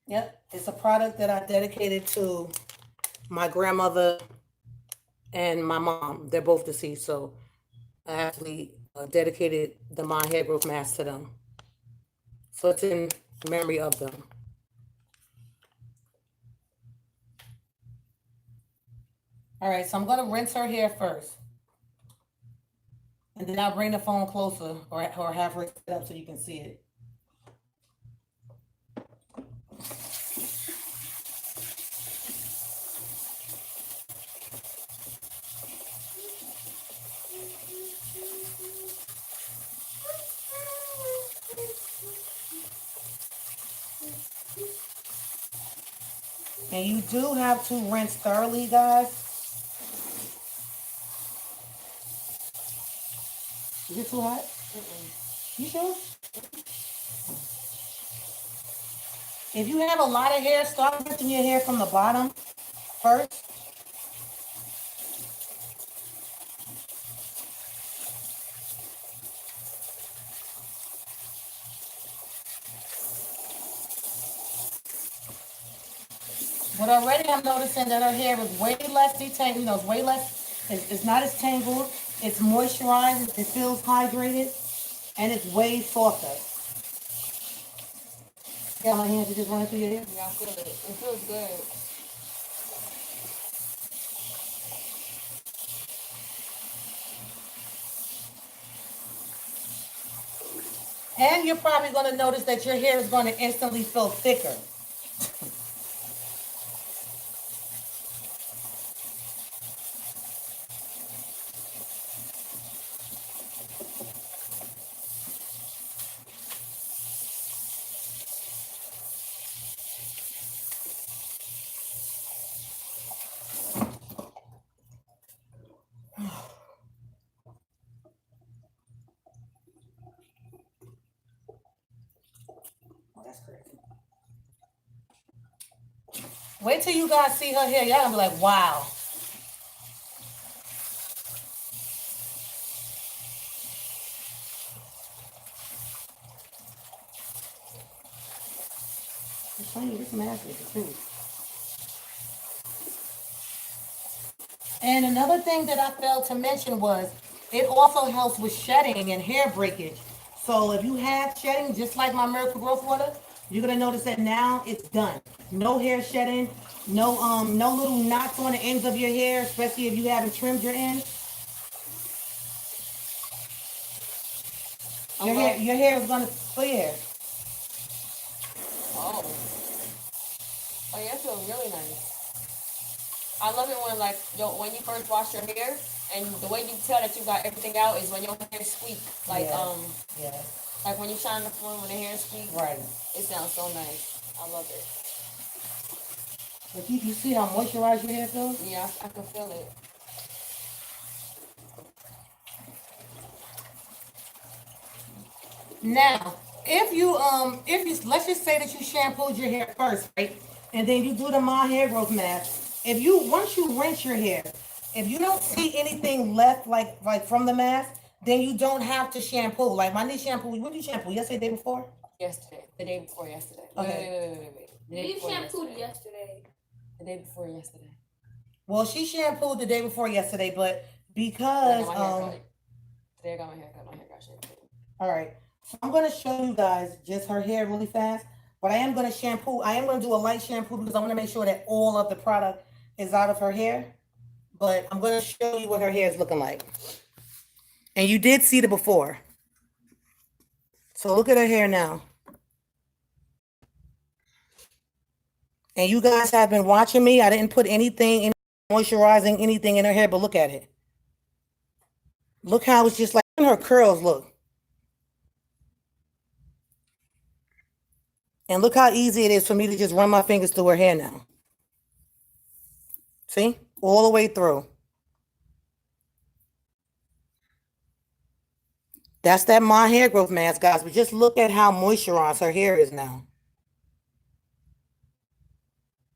Yep, it's a product that I dedicated to my grandmother and my mom. They're both deceased, so I actually dedicated the My Hair Growth Mask to them. So it's in memory of them. All right, so I'm gonna rinse her hair first. And then I'll bring the phone closer or have her set up so you can see it. And you do have to rinse thoroughly, guys. Is it too hot? You sure? If you have a lot of hair, start rinsing your hair from the bottom first. But already I'm noticing that her hair is way less detangled, you know, it's way less, it's not as tangled, it's moisturized, it feels hydrated, and it's way softer. Got my hands just running through your hair? Yeah, I feel it. It feels good. And you're probably going to notice that your hair is going to instantly feel thicker. Wait till you guys see her hair. Y'all gonna be like, wow. It's funny, this mask is too. And another thing that I failed to mention was it also helps with shedding and hair breakage. So if you have shedding, just like my Miracle Growth Water, you're gonna notice that now it's done. No hair shedding, no little knots on the ends of your hair, especially if you haven't trimmed your ends. Your hair is gonna clear. Oh. Oh yeah, it feels really nice. I love it when like when you first wash your hair and the way you tell that you got everything out is when your hair squeak. Like yeah. Like when you shine the phone when the hair squeak. Right. It sounds so nice. I love it. But you see how moisturized your hair feels? Yeah, I can feel it. Now, if you let's just say that you shampooed your hair first, right? And then you do the My Hair Growth Mask. Once you rinse your hair, if you don't see anything left like from the mask, then you don't have to shampoo. Like my niece shampoo, when did you shampoo? Yesterday, day before? Yesterday. The day before yesterday. Okay. Wait. You shampooed yesterday. The day before yesterday. Well, she shampooed the day before yesterday, but because Today I got my hair cut. My hair got shampoo. All right. So I'm going to show you guys just her hair really fast. But I am going to shampoo. I am going to do a light shampoo because I want to make sure that all of the product is out of her hair. But I'm going to show you what her hair is looking like. And you did see the before. So look at her hair now. And you guys have been watching me. I didn't put anything, moisturizing, anything in her hair, but look at it. Look how it's just like her curls look. And look how easy it is for me to just run my fingers through her hair now. See? All the way through. That's that My Hair Growth mask, guys. But just look at how moisturized her hair is now.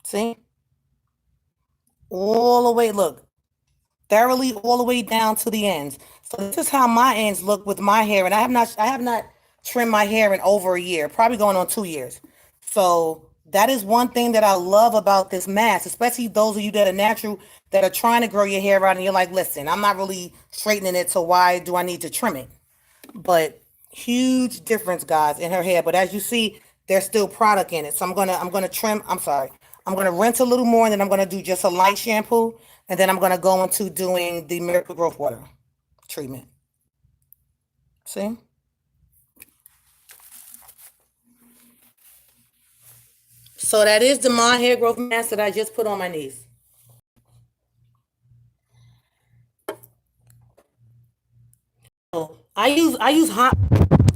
See? All the way, look. Thoroughly all the way down to the ends. So this is how my ends look with my hair. And I have not trimmed my hair in over a year, probably going on 2 years. So that is one thing that I love about this mask, especially those of you that are natural, that are trying to grow your hair out and you're like, listen, I'm not really straightening it, so why do I need to trim it? But huge difference, guys, in her hair. But as you see, there's still product in it. So I'm gonna trim. I'm gonna rinse a little more, and then I'm gonna do just a light shampoo, and then I'm gonna go into doing the Miracle Growth Water treatment. See? So that is the My Hair Growth mask that I just put on my niece. So I use hot.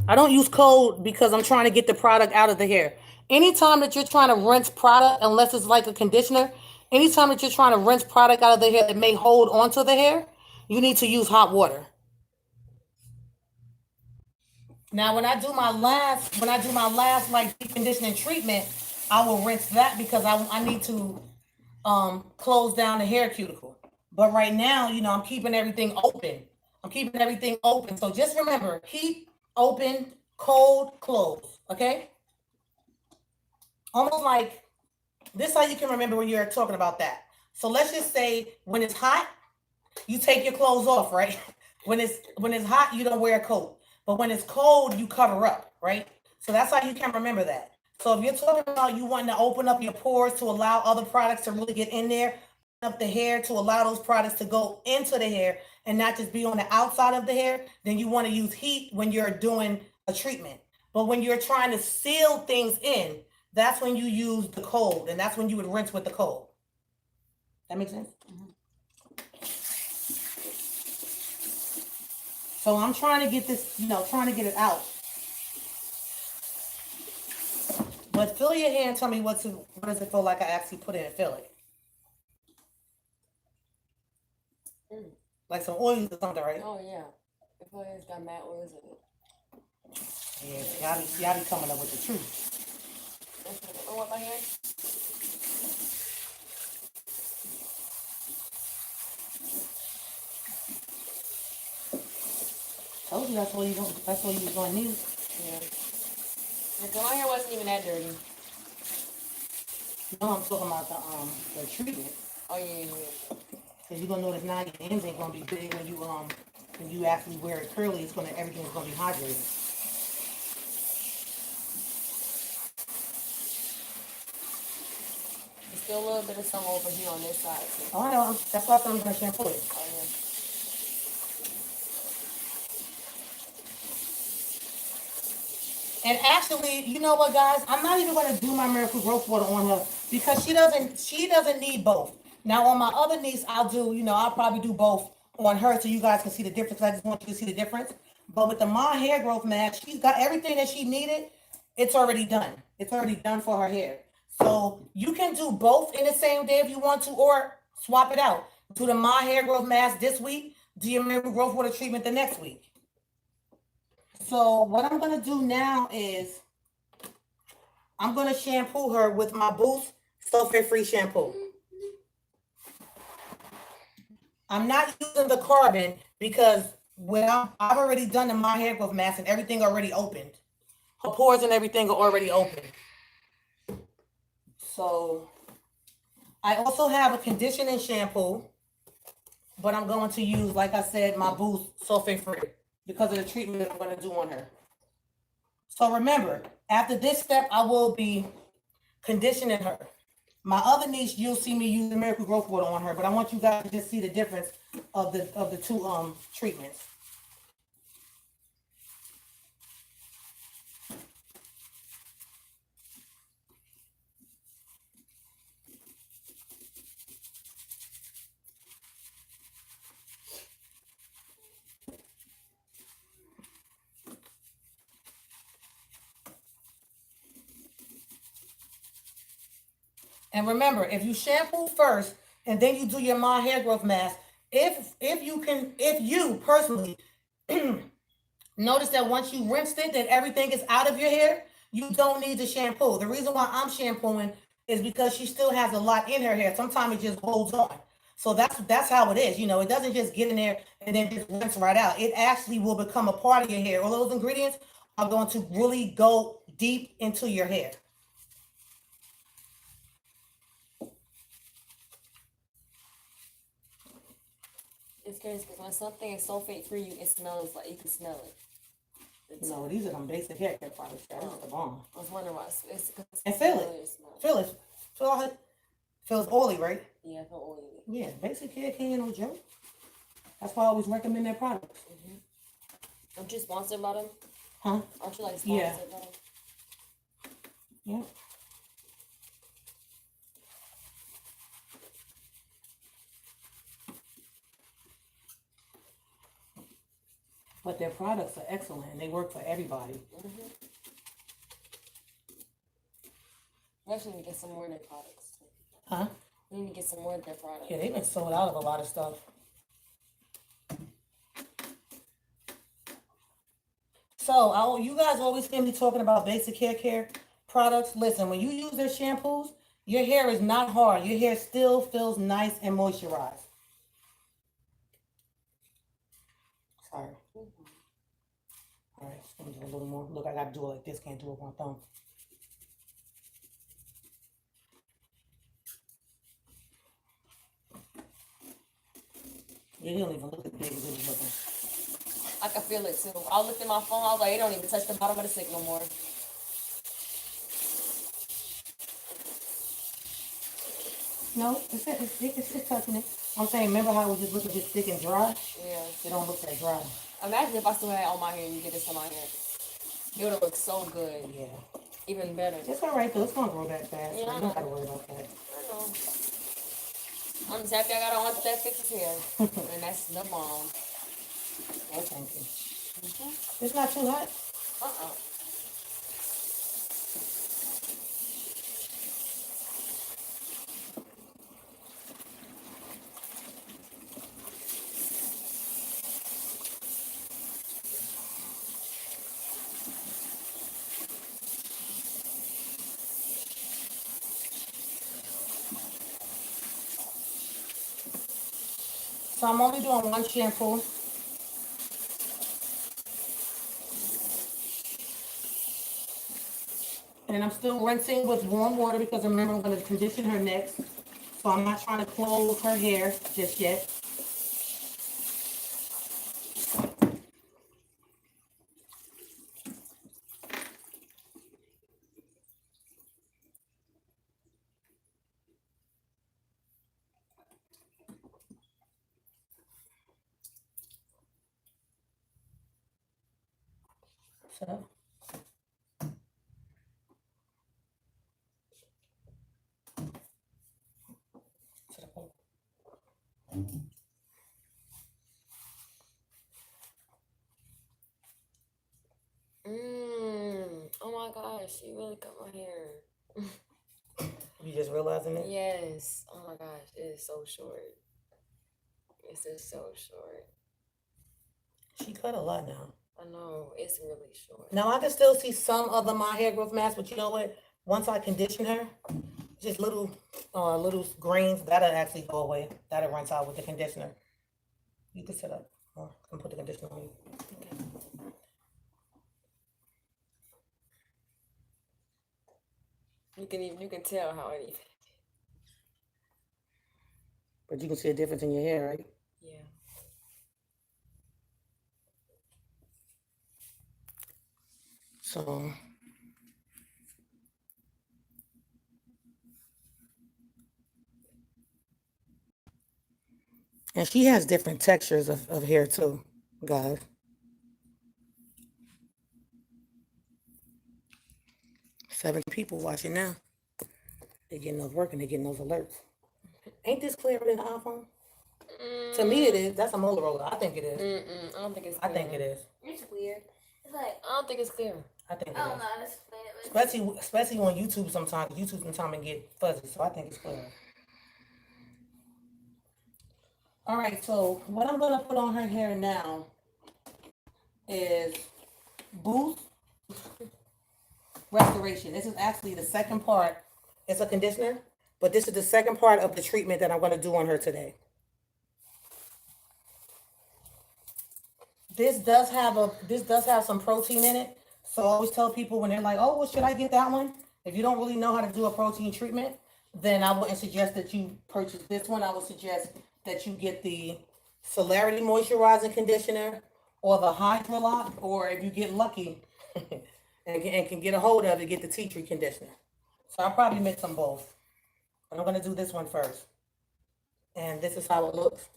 I don't use cold because I'm trying to get the product out of the hair. Anytime that you're trying to rinse product, unless it's like a conditioner, anytime that you're trying to rinse product out of the hair that may hold onto the hair, you need to use hot water. Now, when I do my last like deep conditioning treatment, I will rinse that because I need to close down the hair cuticle. But right now, I'm keeping everything open. So just remember, keep open, cold, close. Okay? Almost like this is how you can remember when you're talking about that. So let's just say when it's hot, you take your clothes off, right? When it's hot, you don't wear a coat. But when it's cold, you cover up, right? So that's how you can remember that. So if you're talking about you wanting to open up your pores to allow other products to really get in there, up the hair to allow those products to go into the hair and not just be on the outside of the hair, then you want to use heat when you're doing a treatment. But when you're trying to seal things in, that's when you use the cold, and that's when you would rinse with the cold. That makes sense? Mm-hmm. So I'm trying to get this, trying to get it out. But feel your hair and tell me what does it feel like I actually put it and feel it. Like some oils or something, right? Oh yeah. It feels like it's got mad oils in it. Yeah, y'all be coming up with the truth. What my hair? Told you that's what you was going to need. Yeah. Because my hair wasn't even that dirty. No, I'm talking about the treatment. Oh yeah. Because you're gonna notice now your ends ain't gonna be big when you actually wear it curly. Everything's gonna be hydrated. There's still a little bit of some over here on this side. Too. Oh, I know. That's why I'm gonna shampoo it. Oh yeah. And actually, you know what, guys? I'm not even going to do my Miracle Growth Water on her because she doesn't need both. Now, on my other niece, I'll probably do both on her so you guys can see the difference. I just want you to see the difference. But with the My Hair Growth mask, she's got everything that she needed. It's already done. It's already done for her hair. So you can do both in the same day if you want to, or swap it out. Do the My Hair Growth mask this week. Do your Miracle Growth Water treatment the next week. So what I'm going to do now is I'm going to shampoo her with my Boost sulfate-free shampoo. I'm not using the carbon because I've already done the My Hair Growth mask and everything already opened. Her pores and everything are already open. So I also have a conditioning shampoo, but I'm going to use, like I said, my Boost sulfate-free. because of the treatment that I'm going to do on her. So remember, after this step, I will be conditioning her. My other niece, you'll see me use the Miracle Growth Water on her, but I want you guys to just see the difference of the two treatments. And remember, if you shampoo first and then you do your My Hair Growth Mask, if you personally notice that once you rinsed it, that everything is out of your hair, you don't need to shampoo. The reason why I'm shampooing is because she still has a lot in her hair. Sometimes it just holds on. So that's how it is. You know, it doesn't just get in there and then just rinse right out. It actually will become a part of your hair. All those ingredients are going to really go deep into your hair. It's crazy because when something is sulfate free, it smells like you can smell it. No, these are them basic hair care products. That is the bomb. I was wondering why it's And feel it. Feel it. Feel it. Feels oily, right? Yeah, I feel oily. Yeah, basic hair care, no joke. That's why I always recommend their products. Aren't you sponsored by them? Huh? Aren't you like sponsored by them? Yeah. But their products are excellent and they work for everybody. We actually need to get some more of their products. Huh? We need to get some more of their products. Yeah, they've been sold out of a lot of stuff. So, you guys always hear me talking about basic hair care products. Listen, when you use their shampoos, your hair is not hard. Your hair still feels nice and moisturized. Sorry. All right, let me do a little more. Look, I got to do it like this. Can't do it with my thumb. Yeah, he don't even look as big as he was looking. I can feel it too. I looked at my phone. I was like, it don't even touch the bottom of the stick no more. No, it's touching it. I'm saying, remember how it was just looking just thick and dry? Yeah. It don't look that dry. Imagine if I still had it on my hair and you get this on my hair. It would have looked so good. Yeah. Even better. It's all right though. It's gonna grow back fast. Yeah, So you don't gotta worry about that. I know. I'm just happy I got on that fixes hair. And that's the bomb. Oh, thank you. It's not too hot. So I'm only doing one shampoo. And I'm still rinsing with warm water because remember I'm going to condition her next. So I'm not trying to close her hair just yet. So. Oh my gosh, she really cut my hair. You just realizing it? Yes. Oh my gosh, it is so short. It's just so short. She cut a lot now. I know, it's really short. Now I can still see some of the My Hair Growth Mask, but you know what? Once I condition her, just little grains, that'll actually go away. That'll rinse out with the conditioner. You can sit up or I can put the conditioner on you. Okay. You can tell how it even. But you can see a difference in your hair, right? Yeah. So and she has different textures of hair too, guys. 7 people watching now. They're getting those working, they're getting those alerts. Ain't this clearer than the iPhone? To me, it is. That's a Motorola. I think it is. I don't think it's I clear. think it is. It's weird. It's like, I don't think it's clear. I think it I don't is. know how to explain it. But Especially on YouTube sometimes. YouTube sometimes can get fuzzy, so I think it's clear. All right, so what I'm gonna put on her hair now is Boost Restoration. This is actually the second part. It's a conditioner, but this is the second part of the treatment that I'm gonna do on her today. This does have some protein in it. So I always tell people when they're like, oh, well, should I get that one? If you don't really know how to do a protein treatment, then I wouldn't suggest that you purchase this one. I would suggest that you get the Celerity Moisturizing Conditioner or the Hydrolock, or if you get lucky and can get a hold of it, get the Tea Tree Conditioner. So I'll probably mix them both. But I'm going to do this one first. And this is how it looks.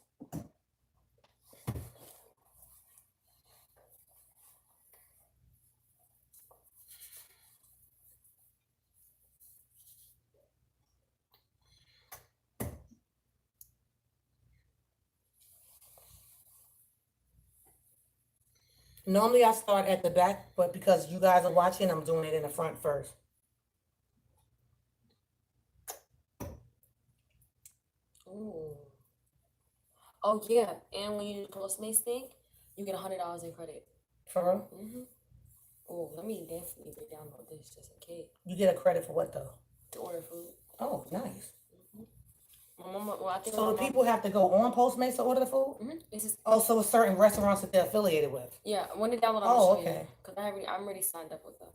Normally I start at the back, but because you guys are watching, I'm doing it in the front first. Ooh. Oh yeah, and when you do the Postmates thing, you get $100 in credit. For real? Oh, let me definitely download this just in case You get a credit for what though? to order food. Oh, nice. My mama, well, I think So my the mom- people have to go on Postmates to order the food? This is Oh, so it's certain restaurants that they're affiliated with. yeah. When they download, I'm Oh, gonna show you okay. because I'm already signed up with them.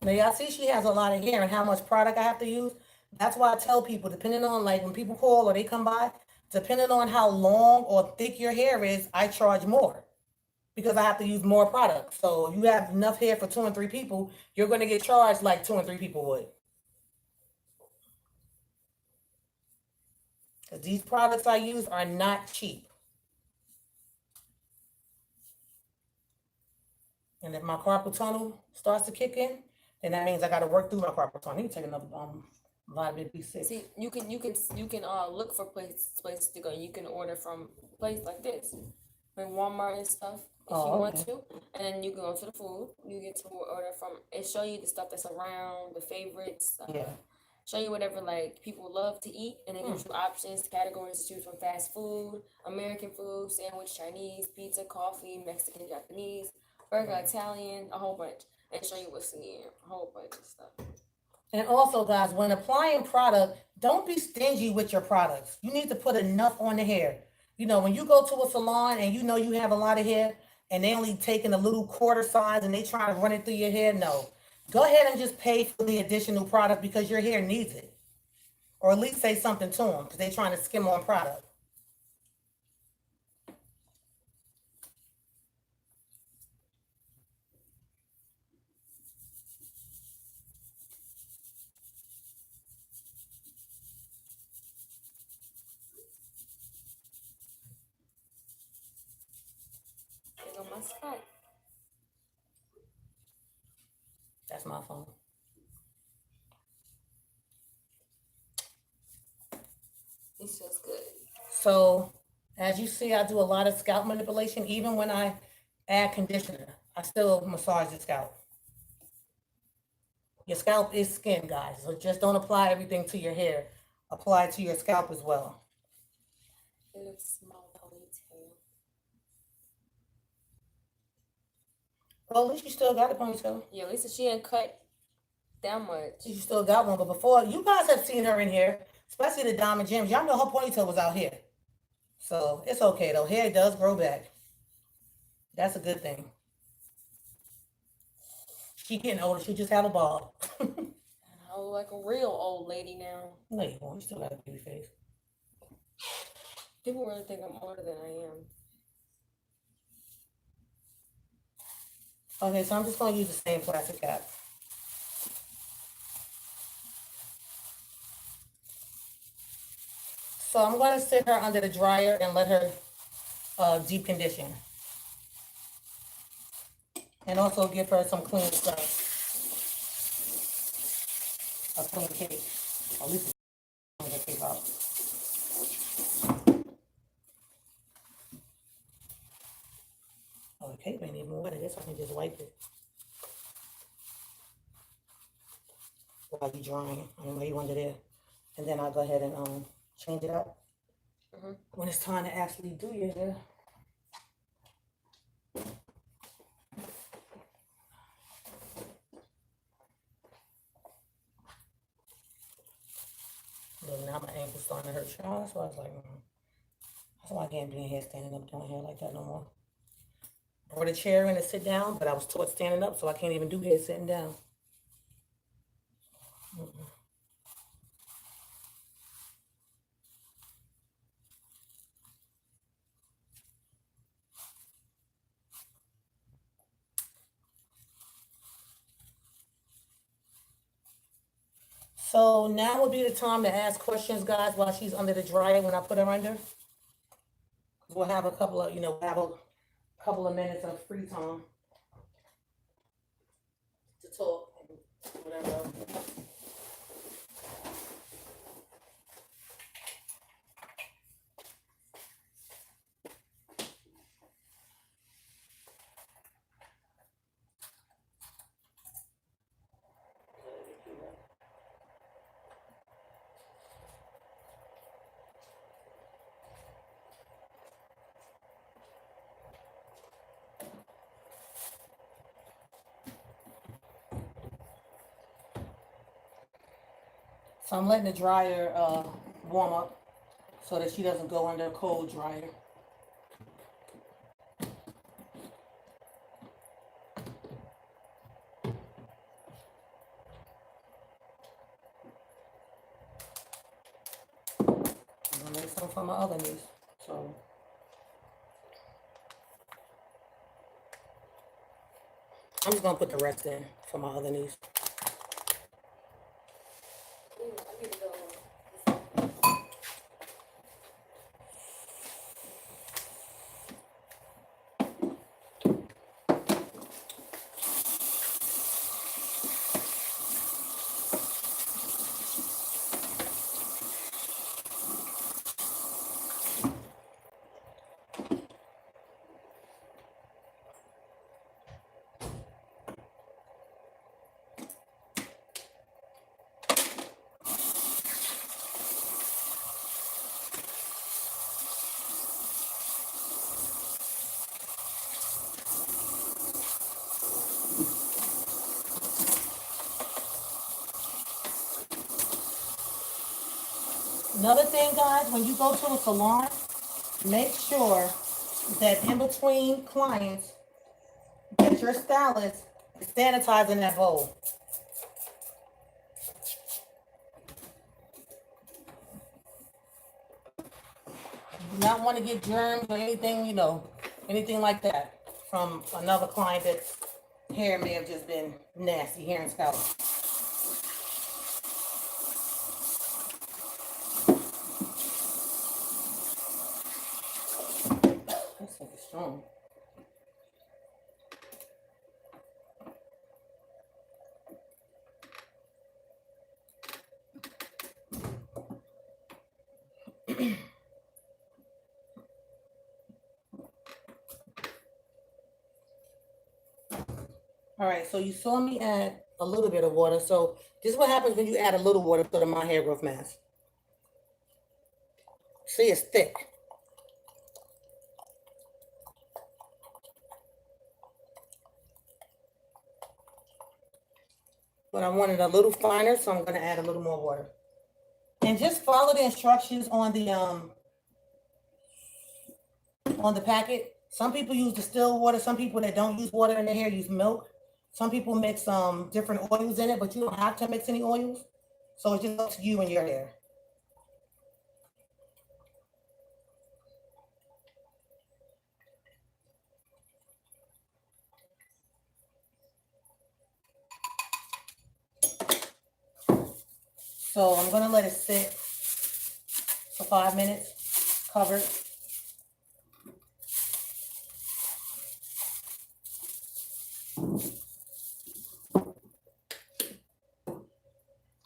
Now y'all see she has a lot of hair and how much product I have to use. That's why I tell people, depending on like when people call or they come by, depending on how long or thick your hair is, I charge more because I have to use more product. So if you have enough hair for 2 and 3 people, you're going to get charged like 2 and 3 people would. Because these products I use are not cheap. And if my carpal tunnel starts to kick in, then that means I got to work through my carpal tunnel. I need to take another vitamin B6. See, you can look for places to go. You can order from places like this, like Walmart and stuff, if you want okay. to, and then you can go to the food. You get to order from and show you the stuff that's around, the favorites. Yeah. Show you whatever like people love to eat, and then gives you options, categories to choose from: fast food, American food, sandwich, Chinese, pizza, coffee, Mexican, Japanese, burger, Italian, a whole bunch, and show you what's in here, a whole bunch of stuff. And also, guys, when applying product, don't be stingy with your products. You need to put enough on the hair. You know, when you go to a salon and you know you have a lot of hair and they only taking a little quarter size and they trying to run it through your hair, no. Go ahead and just pay for the additional product because your hair needs it. Or at least say something to them because they're trying to skim on product. There go my spot. That's my phone. It's just good. So, as you see, I do a lot of scalp manipulation. Even when I add conditioner, I still massage the scalp. Your scalp is skin, guys. So just don't apply everything to your hair. Apply it to your scalp as well. It looks small ponytail. Well, at least you still got a ponytail. Yeah, Lisa, she ain't cut that much. You still got one, but before, you guys have seen her in here, especially the Diamond Gems. Y'all know her ponytail was out here. So it's okay though. Hair does grow back. That's a good thing. She getting older. She just have a ball. I look like a real old lady now. No, you won't. You still got a baby face. People really think I'm older than I am. Okay, so I'm just gonna use the same plastic cap. So I'm gonna sit her under the dryer and let her deep condition. And also give her some clean stuff. A clean cake. At least a clean cake out. Oh, the cake ain't even wet. I guess I can just wipe it. While you drying, I mean, while you under there. And then I'll go ahead and change it up. When it's time to actually do your hair. Look, now my ankle's starting to hurt, y'all. So I was like, that's why I can't be in here standing up doing hair like that no more. I brought a chair in to sit down, but I was taught standing up, so I can't even do hair sitting down. So now would be the time to ask questions, guys, while she's under the dryer when I put her under. We'll have a couple of, minutes of free time to talk and whatever. So I'm letting the dryer warm up so that she doesn't go under a cold dryer. I'm gonna make some for my other niece. So I'm just gonna put the rest in for my other niece. Another thing, guys, when you go to a salon, make sure that in between clients, that your stylist is sanitizing that bowl. You do not want to get germs or anything, anything like that from another client that's hair may have just been nasty, hair and scalp. That's so strong. All right, so you saw me add a little bit of water. So this is what happens when you add a little water to my hair growth mask. See, it's thick. But I want it a little finer, so I'm going to add a little more water. And just follow the instructions on the packet. Some people use distilled water. Some people that don't use water in their hair use milk. Some people mix different oils in it, but you don't have to mix any oils. So it's just up to you and your hair. So I'm gonna let it sit for 5 minutes, covered.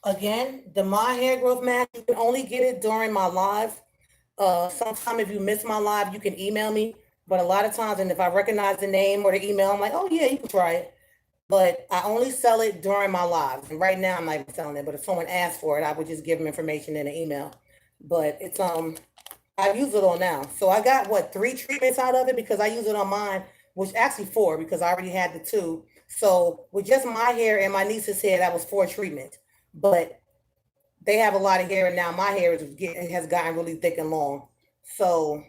Again, the My Hair Growth Mask, you can only get it during my live. Sometime if you miss my live, you can email me. But a lot of times, and if I recognize the name or the email, I'm like, oh yeah, you can try it. But I only sell it during my lives. And right now I'm not even selling it, but if someone asked for it, I would just give them information in an email. But it's I use it on now. So I got what, 3 treatments out of it because I use it on mine, which actually 4 because I already had the 2. So with just my hair and my niece's hair, that was 4 treatments. But they have a lot of hair and now my hair has gotten really thick and long. So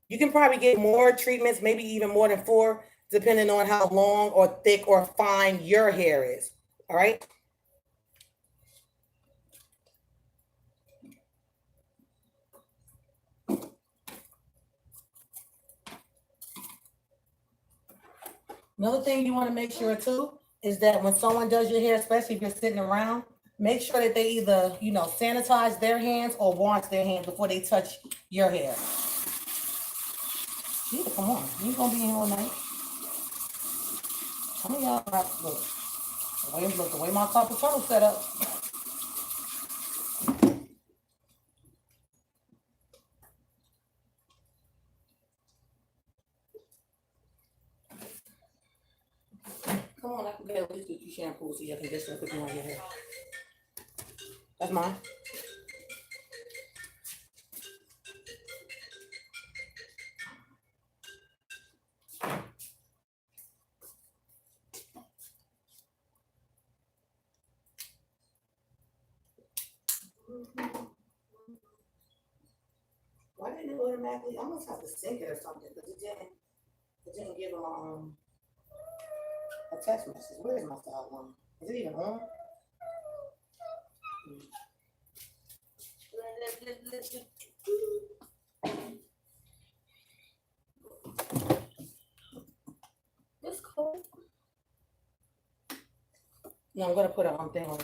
you can probably get more treatments, maybe even more than 4, depending on how long or thick or fine your hair is. All right. Another thing you want to make sure too is that when someone does your hair, especially if you're sitting around, make sure that they either, sanitize their hands or wash their hands before they touch your hair. Yeah, come on. You ain't gonna be in here all night. Some of y'all look, the way my carpal tunnel set up. Come on, I can get at least 2 shampoos so you can just look at you on your hair. That's mine. Why didn't it automatically? I must have to sync it or something because it didn't give them a text message. Where is my style one? Is it even on? It's cold. No, I'm gonna put a thing on.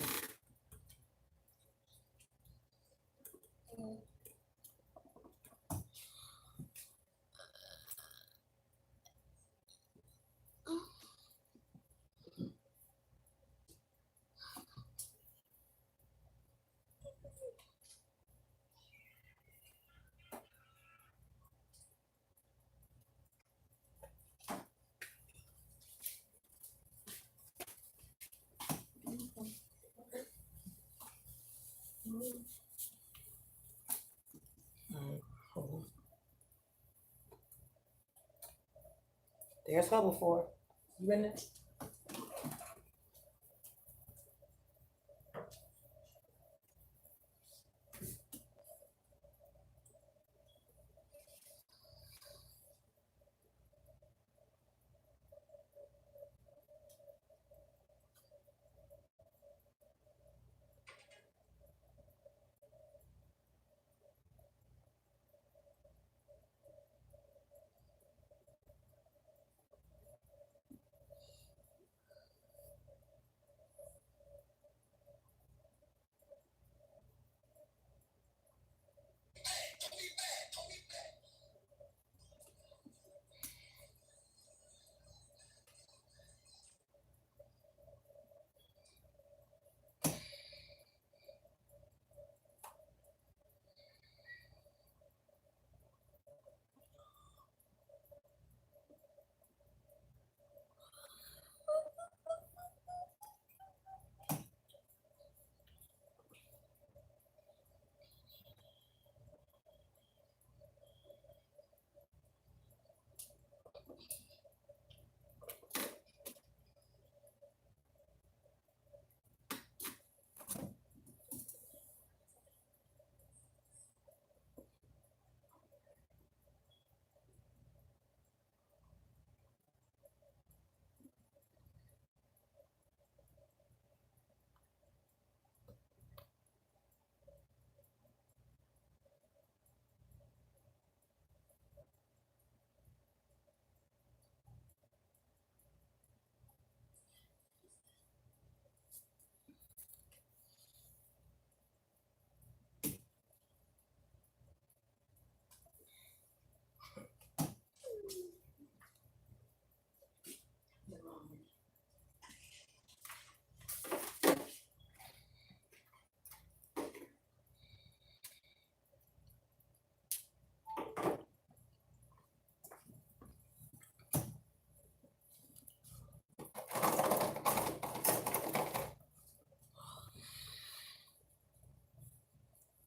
There's Hubble for it. You in it?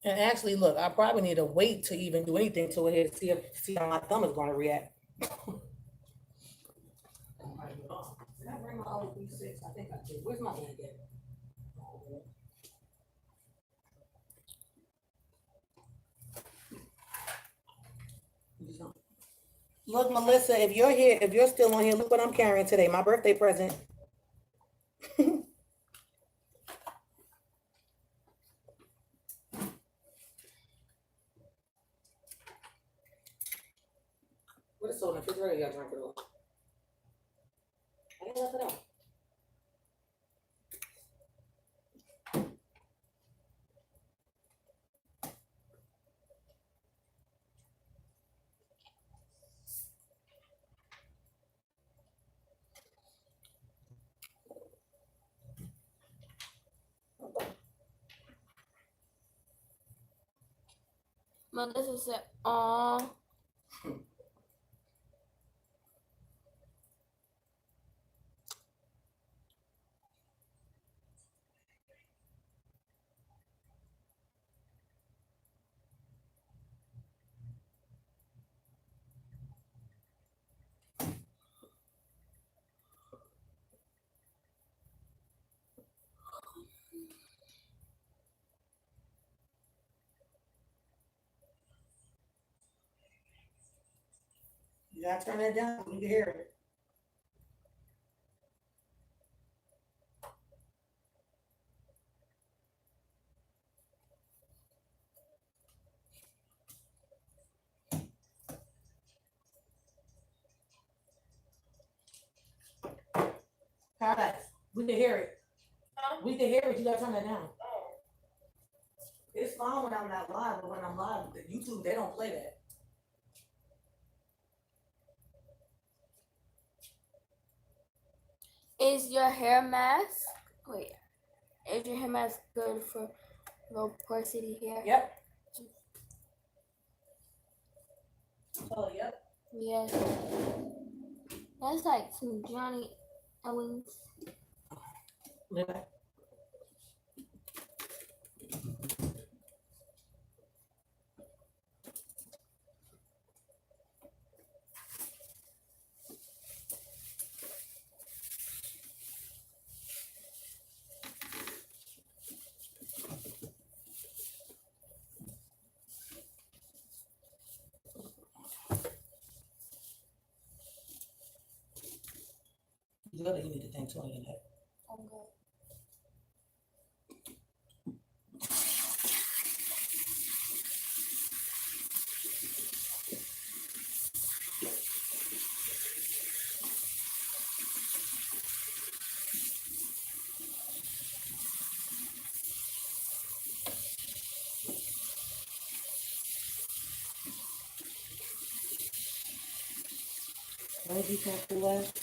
And actually, look, I probably need to wait to even do anything to it to see how my thumb is going to react. Did I bring my other V6? I think I did. Where's my blanket? Look, Melissa, if you're here, if you're still on here, look what I'm carrying today. My birthday present. What is soda in the refrigerator? You gotta drink it all. I didn't left it out. Melissa said, "Aw." You gotta turn that down so you can hear it. Paradise. We can hear it. We can hear it. You gotta turn that down. It's fine when I'm not live, but when I'm live, the YouTube, they don't play that. Is your hair mask? Wait, is your hair mask good for low porosity hair? Yep. Oh, yep. Yes. That's like some Johnny Owens. Yeah. You need to think 20 in that. Okay. When did you shampoo last?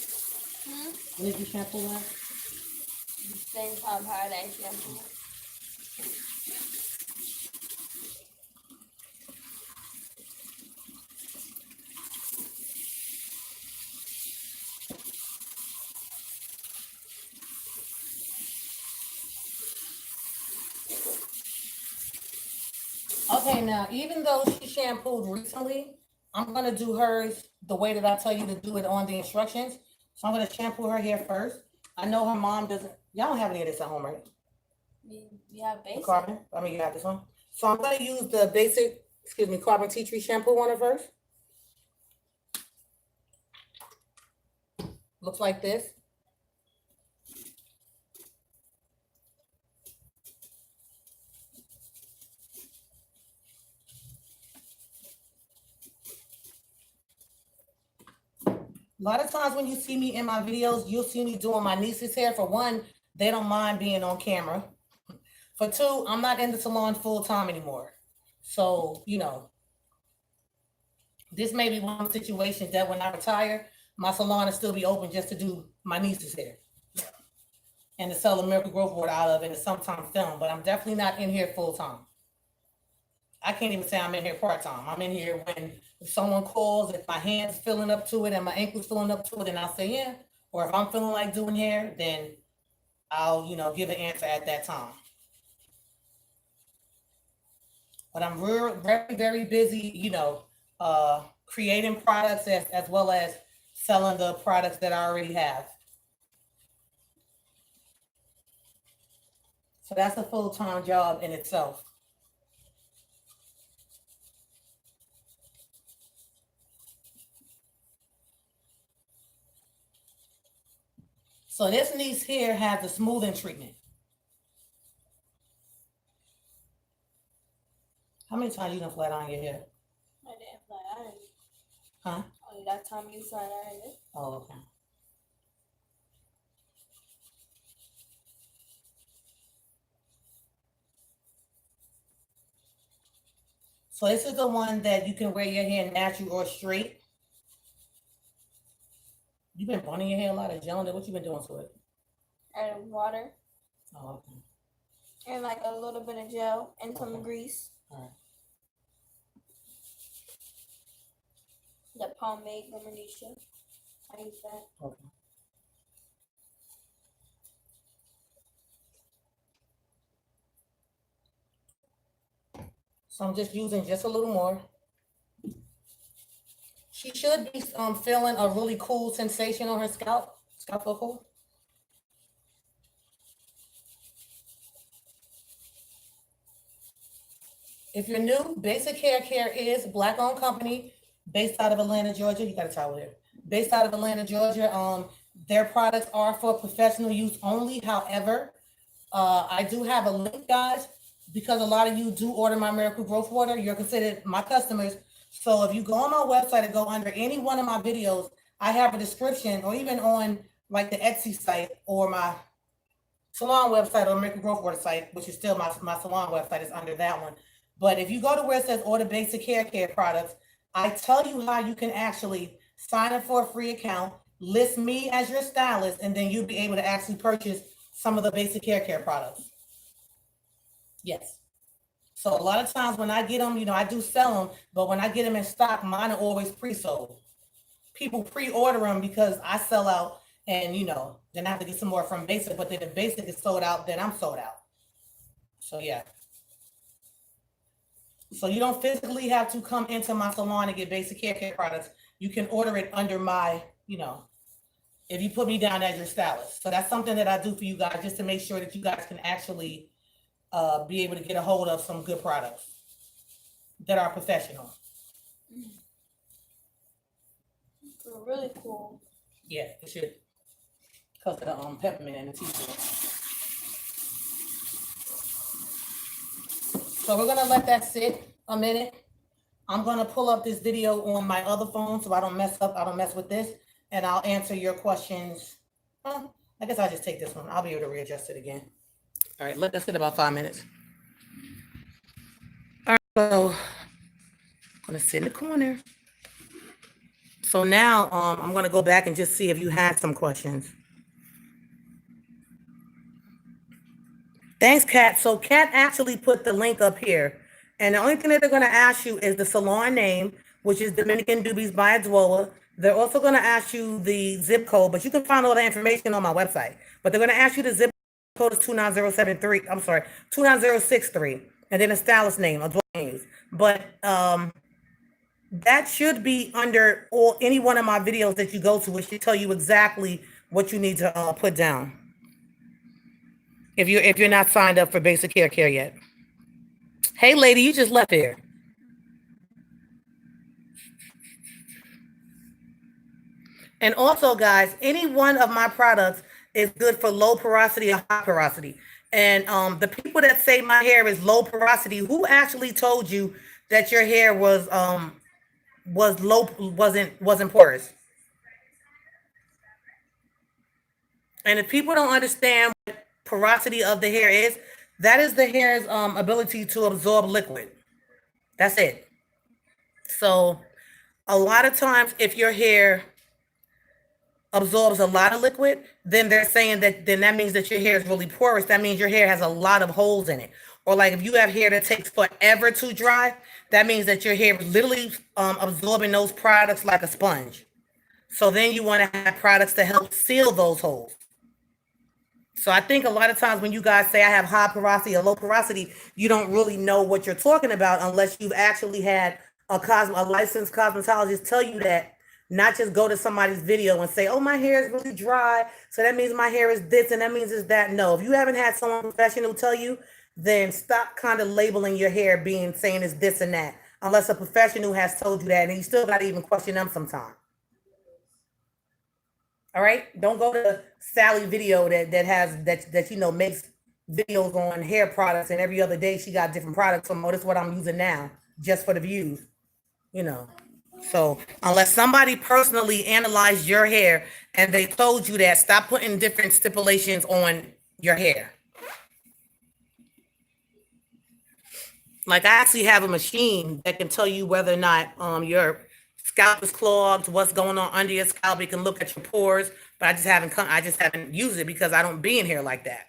When did you shampoo last? Same time Paradise shampoo. Okay, now, even though she shampooed recently, I'm gonna do hers the way that I tell you to do it on the instructions. So I'm gonna shampoo her hair first. I know her mom doesn't, y'all don't have any of this at home, right? We have basic. Carbon, I mean, you have this one. So I'm gonna use the basic, carbon tea tree shampoo on her first. Looks like this. A lot of times when you see me in my videos, you'll see me doing my niece's hair. For one, they don't mind being on camera. For two, I'm not in the salon full time anymore. So, this may be one of the situations that when I retire, my salon will still be open just to do my niece's hair and to sell the Miracle Growth Board out of and to sometimes film, but I'm definitely not in here full time. I can't even say I'm in here part time. I'm in here when if someone calls, if my hand's filling up to it and my ankle's filling up to it, then I'll say yeah. Or if I'm feeling like doing hair, then I'll, give an answer at that time. But I'm very, very busy, creating products as well as selling the products that I already have. So that's a full-time job in itself. So this niece here has the smoothing treatment. How many times you done flat iron your hair? I didn't flat iron. Huh? Only that time you flat ironed it. Oh, okay. So this is the one that you can wear your hair natural or straight. You've been burning your hair a lot of gel. What you been doing to it? Added water Oh, okay. and like a little bit of gel and some grease. All right. The pomade Bermudicia. I use that. Okay. So I'm just using just a little more. She should be feeling a really cool sensation on her scalp. Scalp feel cool? If you're new, Basic Hair Care is a Black-owned company based out of Atlanta, Georgia. You got a towel here. Based out of Atlanta, Georgia. Their products are for professional use only. However, I do have a link, guys, because a lot of you do order my Miracle Growth Water. You're considered my customers. So if you go on my website and go under any one of my videos, I have a description, or even on like the Etsy site or my Salon website or Miracle Growth Water site, which is still my Salon website, is under that one. But if you go to where it says order Basic Hair Care products, I tell you how you can actually sign up for a free account, list me as your stylist, and then you'll be able to actually purchase some of the Basic Hair Care products. Yes. So a lot of times when I get them, I do sell them, but when I get them in stock, mine are always pre-sold. People pre-order them because I sell out, and then I have to get some more from Basic, but then if Basic is sold out, then I'm sold out. So yeah. So you don't physically have to come into my salon and get Basic Hair Care products. You can order it under my, if you put me down as your stylist. So that's something that I do for you guys, just to make sure that you guys can actually be able to get a hold of some good products that are professional. Really cool. Yeah, it should. Because of the peppermint and the tea tree. So we're gonna let that sit a minute. I'm gonna pull up this video on my other phone so I don't mess with this, and I'll answer your questions. I guess I'll just take this one. I'll be able to readjust it again. All right, let that sit about 5 minutes. All right, so I'm gonna sit in the corner. So now I'm gonna go back and just see if you had some questions. Thanks, Kat. So Kat actually put the link up here. And the only thing that they're going to ask you is the salon name, which is Dominican Doobies by Adwoa. They're also going to ask you the zip code, but you can find all the information on my website. But they're going to ask you the zip code is 29073. I'm sorry, 29063. And then a stylist name, Adwoa. But that should be under any one of my videos that you go to. It should tell you exactly what you need to put down. If you're not signed up for Basic Hair Care yet. Hey, lady, you just left here. And also, guys, any one of my products is good for low porosity or high porosity. And the people that say my hair is low porosity, who actually told you that your hair wasn't porous? And if people don't understand what porosity of the hair is, that is the hair's ability to absorb liquid. That's it. So a lot of times if your hair absorbs a lot of liquid, then they're saying that that means that your hair is really porous. That means your hair has a lot of holes in it. Or like if you have hair that takes forever to dry, that means that your hair is literally absorbing those products like a sponge. So then you want to have products to help seal those holes. So I think a lot of times when you guys say I have high porosity or low porosity, you don't really know what you're talking about unless you've actually had a licensed cosmetologist tell you that, not just go to somebody's video and say, oh, my hair is really dry, so that means my hair is this and that means it's that. No, if you haven't had someone professional tell you, then stop kind of labeling your hair being saying it's this and that, unless a professional has told you that, and you still got to even question them sometimes. All right, don't go to Sally video that has that makes videos on hair products, and every other day she got different products. So, this is what I'm using now, just for the views, you know. So unless somebody personally analyzed your hair and they told you that, stop putting different stipulations on your hair. Like, I actually have a machine that can tell you whether or not your scalp is clogged, what's going on under your scalp. It can look at your pores, but I just haven't used it because I don't be in here like that.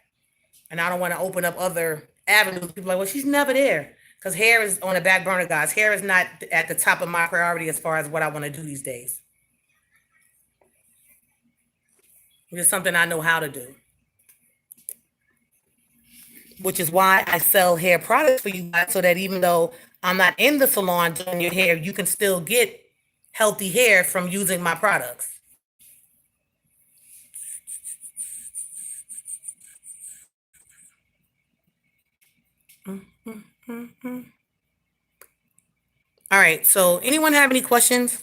And I don't want to open up other avenues. People are like, well, she's never there. Because hair is on the back burner, guys. Hair is not at the top of my priority as far as what I want to do these days. It's something I know how to do. Which is why I sell hair products for you guys, so that even though I'm not in the salon doing your hair, you can still get healthy hair from using my products. All right, so anyone have any questions?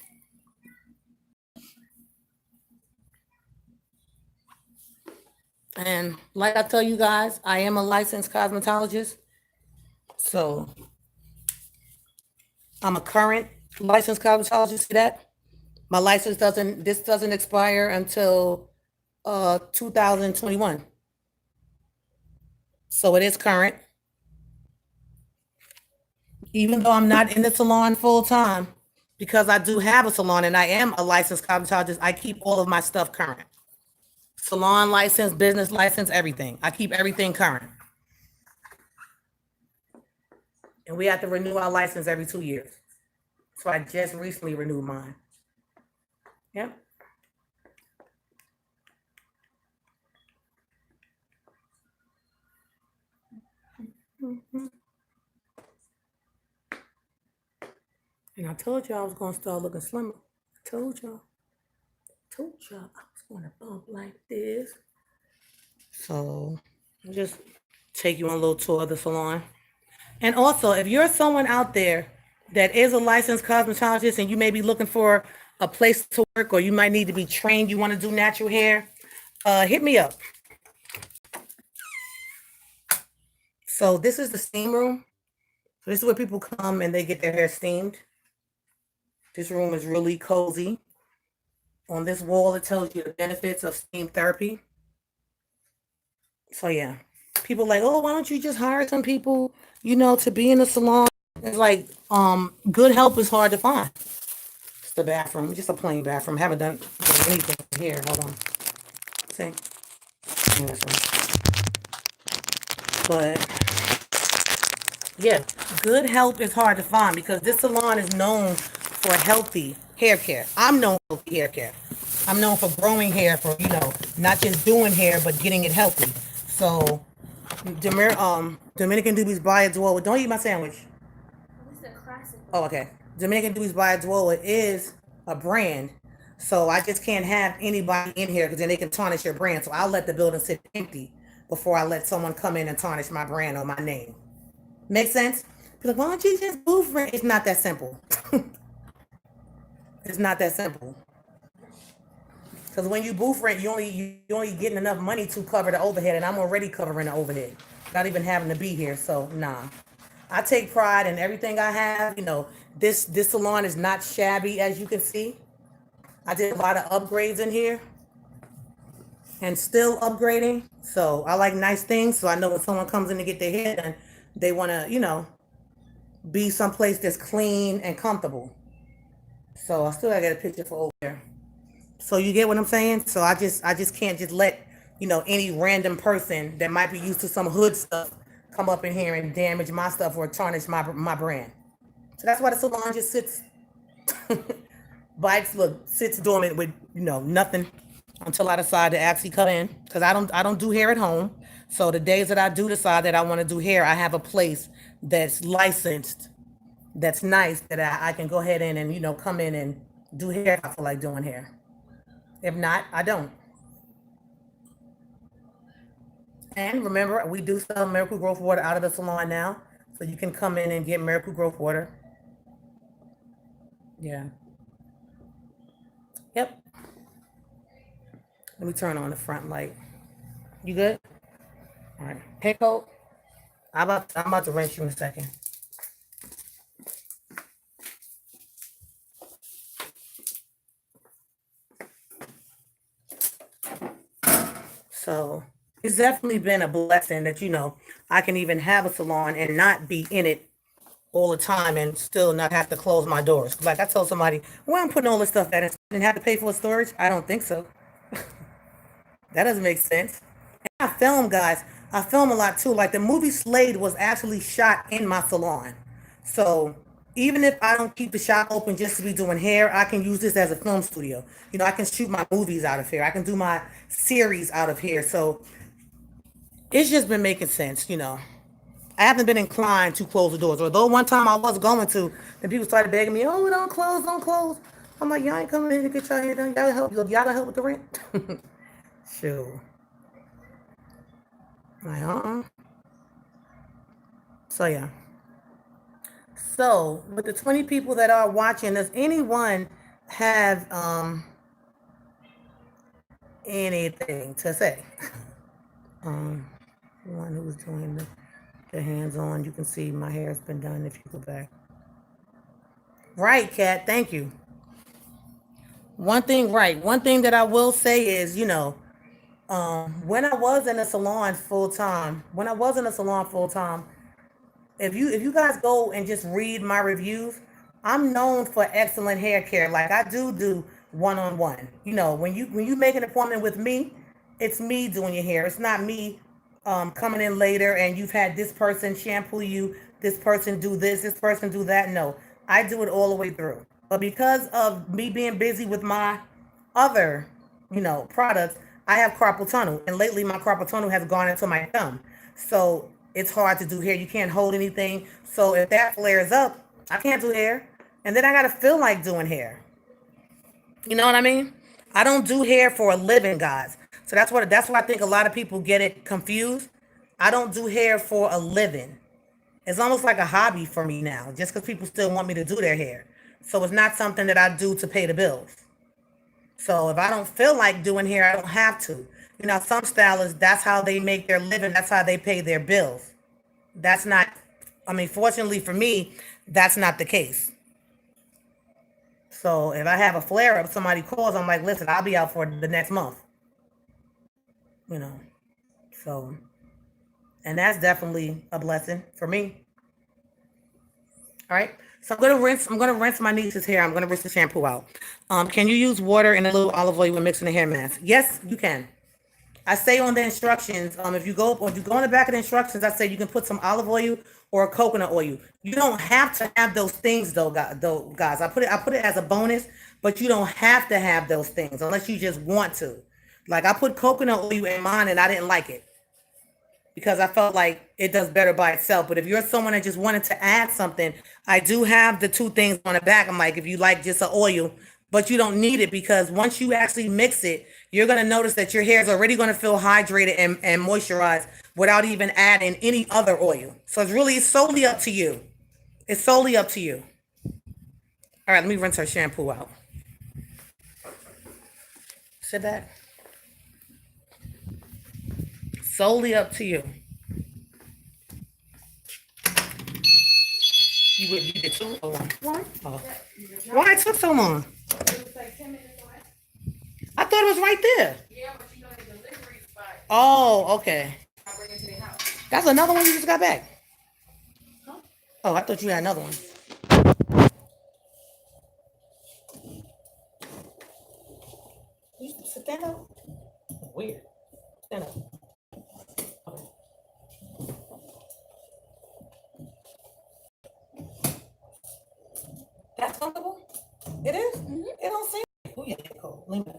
And like I tell you guys, I am a licensed cosmetologist. So I'm a current licensed cosmetologist. See that? My license doesn't expire until 2021. So it is current. Even though I'm not in the salon full time, because I do have a salon and I am a licensed cosmetologist, I keep all of my stuff current. Salon license, business license, everything. I keep everything current. And we have to renew our license every 2 years. So I just recently renewed mine. Yep. And I told you I was going to start looking slimmer. I told y'all I was going to bump like this. So I'll just take you on a little tour of the salon. And also, if you're someone out there that is a licensed cosmetologist and you may be looking for a place to work, or you might need to be trained, you want to do natural hair, hit me up. So this is the steam room. So this is where people come and they get their hair steamed. This room is really cozy. On this wall, it tells you the benefits of steam therapy. So yeah, people like, oh, why don't you just hire some people, to be in the salon? It's like, good help is hard to find. It's the bathroom, just a plain bathroom. Haven't done anything here. Hold on. See? But yeah, good help is hard to find because this salon is known for healthy hair care. I'm known for hair care. I'm known for growing hair, for not just doing hair but getting it healthy. So Dominican Doobies by Adwoa. Don't eat my sandwich. Oh, okay. Dominican Doobies by Adwoa is a brand. So I just can't have anybody in here because then they can tarnish your brand. So I'll let the building sit empty before I let someone come in and tarnish my brand or my name. Make sense? Be like, why don't you just booth rent? It's not that simple. It's not that simple. Because when you booth rent, you only getting enough money to cover the overhead, and I'm already covering the overhead, not even having to be here. So nah, I take pride in everything I have. This salon is not shabby, as you can see. I did a lot of upgrades in here, and still upgrading. So I like nice things. So I know when someone comes in to get their hair done, they want to be someplace that's clean and comfortable. So I still gotta get a picture for over there. So you get what I'm saying? So I just can't just let, any random person that might be used to some hood stuff come up in here and damage my stuff or tarnish my brand. So that's why the salon just sits, sits dormant with, nothing until I decide to actually come in, because I don't do hair at home. So the days that I do decide that I want to do hair, I have a place that's licensed, that's nice, that I can go ahead in and come in and do hair if I feel like doing hair. If not, I don't. And remember, we do sell Miracle Growth Water out of the salon now, so you can come in and get Miracle Growth Water. Yeah. Yep. Let me turn on the front light. You good? All right. Hey, coat. I'm about to rinse you in a second. So it's definitely been a blessing that I can even have a salon and not be in it all the time and still not have to close my doors. Like I told somebody, well, I'm putting all this stuff at and have to pay for storage. I don't think so. That doesn't make sense. I film, guys. I film a lot too. Like the movie Slade was actually shot in my salon. So even if I don't keep the shop open just to be doing hair, I can use this as a film studio. I can shoot my movies out of here. I can do my series out of here. So it's just been making sense. I haven't been inclined to close the doors. Although one time I was going to, and people started begging me, "Oh, don't close, don't close." I'm like, "Y'all ain't coming in to get y'all hair done. Y'all gotta help with the rent." Sure. Like, So yeah. So with the 20 people that are watching, does anyone have anything to say? One who's doing the hands on, you can see my hair's been done if you go back. Right, Kat, thank you. One thing that I will say is, when I was in a salon full time, if you guys go and just read my reviews, I'm known for excellent hair care. Like I do one-on-one. When you make an appointment with me, it's me doing your hair. It's not me coming in later and you've had this person shampoo you, this person do this person do that. No, I do it all the way through. But because of me being busy with my other, products, I have carpal tunnel, and lately my carpal tunnel has gone into my thumb. So it's hard to do hair. You can't hold anything. So if that flares up, I can't do hair. And then I gotta feel like doing hair. You know what I mean? I don't do hair for a living, guys. So that's why I think a lot of people get it confused. I don't do hair for a living. It's almost like a hobby for me now, just because people still want me to do their hair. So it's not something that I do to pay the bills. So if I don't feel like doing hair, I don't have to. Some stylists, that's how they make their living. That's how they pay their bills. That's not, fortunately for me, that's not the case. So if I have a flare up, somebody calls, I'm like, listen, I'll be out for the next month. You know, so, and that's definitely a blessing for me. All right. So I'm gonna rinse my niece's hair. I'm gonna rinse the shampoo out. Can you use water and a little olive oil when mixing the hair mask? Yes, you can. I say on the instructions, if you go in the back of the instructions, I say you can put some olive oil or coconut oil. You don't have to have those things though, guys. I put it as a bonus, but you don't have to have those things unless you just want to. Like I put coconut oil in mine and I didn't like it because I felt like it does better by itself. But if you're someone that just wanted to add something, I do have the two things on the back. I'm like, if you like just an oil, but you don't need it because once you actually mix it, you're going to notice that your hair is already going to feel hydrated and moisturized without even adding any other oil. So it's solely up to you. It's solely up to you. All right, let me rinse her shampoo out. Sit back. Solely up to you. You did too? Oh, why? Oh. Why it took so long? I thought it was right there. Yeah, but you know the delivery spot. Oh, okay. I bring it to the house. That's another one you just got back. Huh? Oh, I thought you had another one. You stand up. Weird. Stand up. Okay. That's comfortable? It is? Mm-hmm. It don't seem. Oh, yeah, cool. Lean back.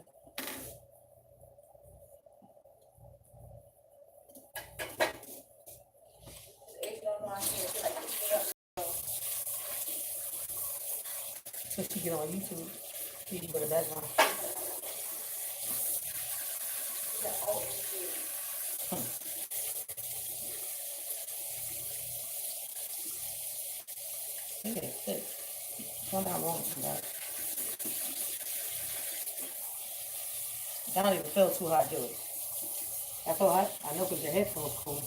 it on YouTube. TV with a background. Look at it, thick. One down wrong from that. I don't even feel too hot, do it. I feel hot? I know because your head feels cool.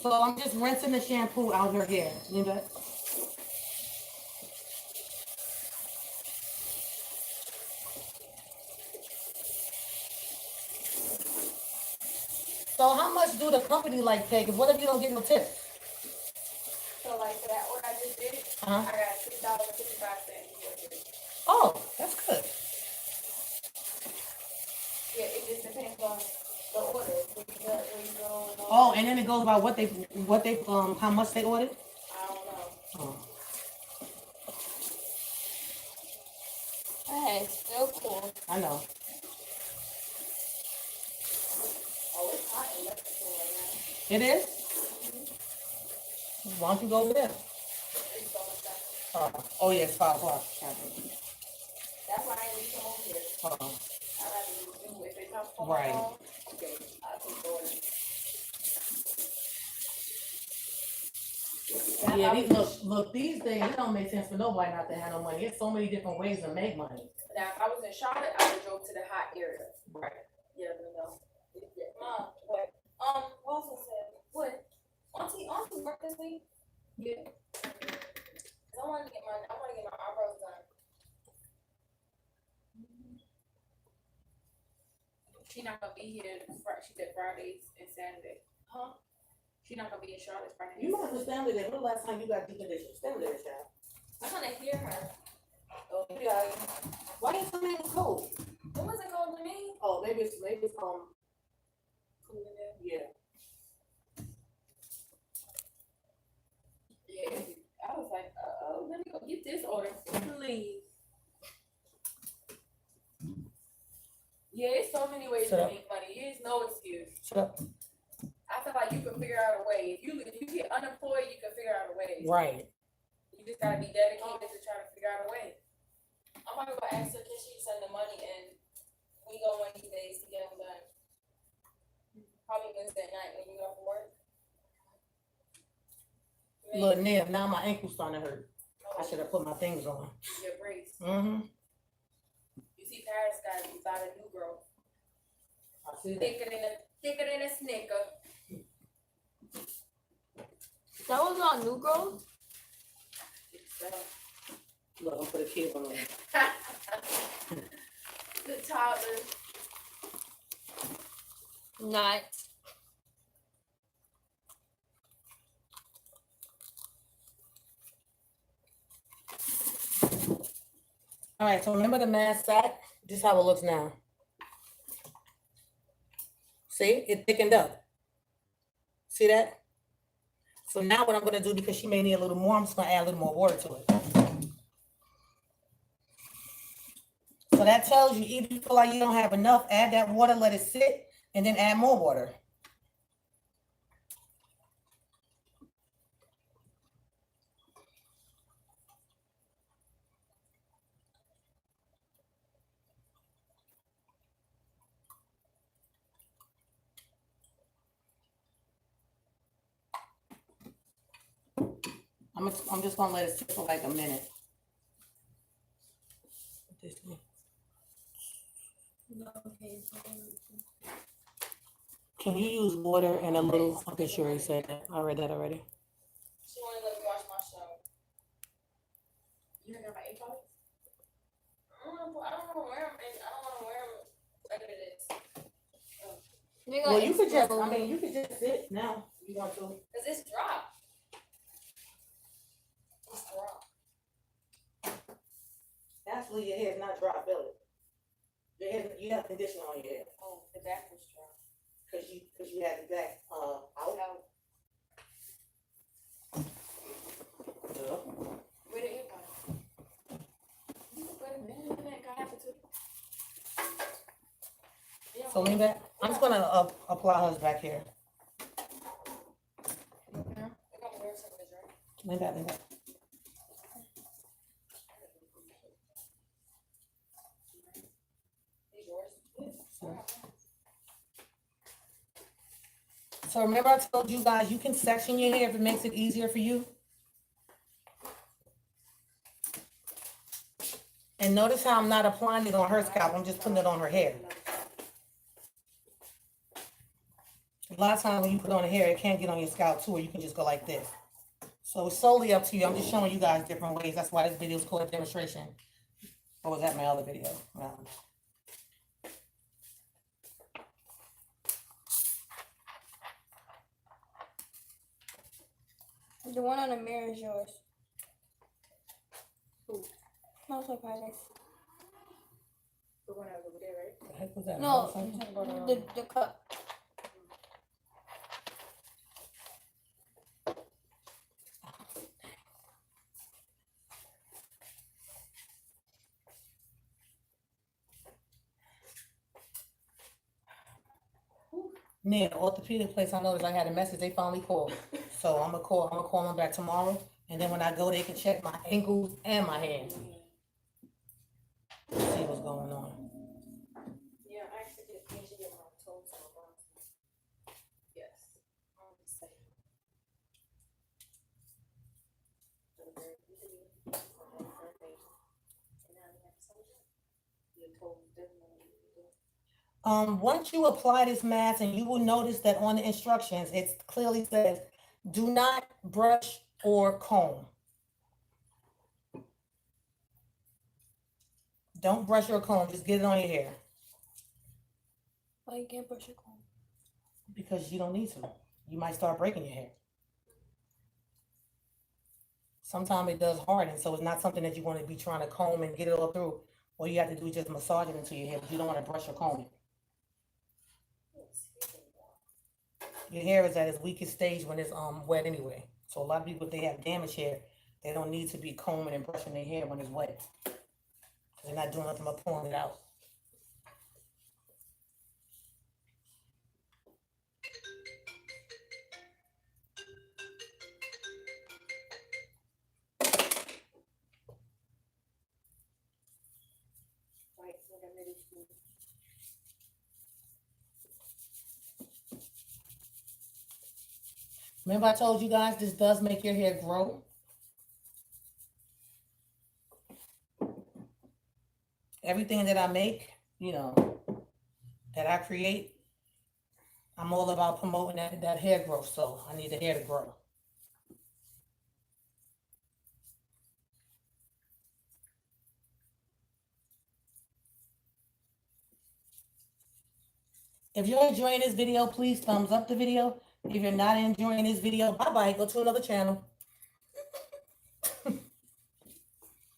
So I'm just rinsing the shampoo out her hair. You know that? So how much do the company like pay? Because what if you don't get no tip? So like for that order I just did, Uh-huh. I got $6.55. Oh, that's good. Yeah, it just depends on the order. Where you go and all Oh, that. and then it goes by what they how much they ordered? I don't know. Oh. Hey, still cool. I know. Oh, it's hot in Mexico right now. It is? Why don't you go over there? It's so much better. Oh yeah, it's 5 o'clock. That's why I ain't leave home here. Uh-oh. I'd rather do if it comes home. Right. Okay, I'll take the order. Yeah, look, these days, it don't make sense for nobody not to have no money. There's so many different ways to make money. Now, if I was in Charlotte, I would drove to the hot area. Right. Yeah, no. Yeah. Mom, what? Wilson said, what? Auntie work this week? Yeah. 'Cause I want to get my eyebrows done. She not gonna be here. She said Fridays and Saturday. Huh? She not gonna be in Charlotte Friday. You might have to stand there. When the last time you got deep condition? Stand there, child. I'm gonna hear her. Oh, yeah. Why is something cold? It wasn't cold to me. Oh, maybe it's yeah. Yeah. I was like, let me go get this order, please. Yeah, it's so many ways Shut to up. make money. There's no excuse. Shut up. I feel like you can figure out a way. If you get unemployed, you can figure out a way. Right. You just gotta be dedicated to try to figure out a way. I'm gonna go ask her, can she send the money and we go one of these days to get them done. Probably Wednesday night when you go from work. Look, Nev, now my ankle's starting to hurt. I should have put my things on. Your brace. Mm-hmm. You see Paris got a new girl. I see that. Thicker than a snicker. That was on New Girl? Look, I'm put a kid on there. The toddler. Not. All right, so remember the mass sack? This is how it looks now. See, it thickened up. See that? So now what I'm gonna do, because she may need a little more, I'm just gonna add a little more water to it. So that tells you, either you feel like you don't have enough, add that water, let it sit, and then add more water. I'm just gonna let it sit for like a minute. Can you use water and a little? Okay, sure, you said that. I read that already. She wanted to let me wash my show. You heard about 8 dollars? I don't want to wear them. I don't want to wear them like it is. Well, you could just, I mean, you could just sit now. If you want to. Cause it's drop. It's drop. Actually, your hair's not dry, feel it. Your hair, you have conditioner on your hair. Oh, the back was drop. Cause you had the back, out. Yeah. Where the earbud? Wait a minute, can I have it too? Yeah, So lean back. I'm just gonna apply hers back here. Look over there. Lean back, lean back. So remember I told you guys you can section your hair if it makes it easier for you. And notice how I'm not applying it on her scalp, I'm just putting it on her hair. A lot of times when you put it on the hair, it can't get on your scalp too, or you can just go like this. So it's solely up to you. I'm just showing you guys different ways. That's why this video is called a demonstration. Or was that my other video? The one on the mirror is yours. Who? Most products. The one that was over there, right? The heck was that? No, the cup. Near the orthopedic place, I noticed I had a message. They finally called, so I'm gonna call them back tomorrow, and then when I go, they can check my ankles and my hands. See what's going on. Yeah, I actually did change it on my toes on my bottom. Yes. I'm just saying. Once you apply this mask, and you will notice that on the instructions, it clearly says, do not brush or comb. Don't brush or comb, just get it on your hair. Why you can't brush your comb? Because you don't need to. You might start breaking your hair. Sometimes it does harden, so it's not something that you want to be trying to comb and get it all through. All you have to do is just massage it into your hair, but you don't want to brush or comb it. Your hair is at its weakest stage when it's wet anyway. So a lot of people, if they have damaged hair, they don't need to be combing and brushing their hair when it's wet. They're not doing nothing but pulling it out. Remember I told you guys this does make your hair grow? Everything that I make, you know, that I create, I'm all about promoting that hair growth, so I need the hair to grow. If you're enjoying this video, please thumbs up the video. If you're not enjoying this video, bye-bye, go to another channel.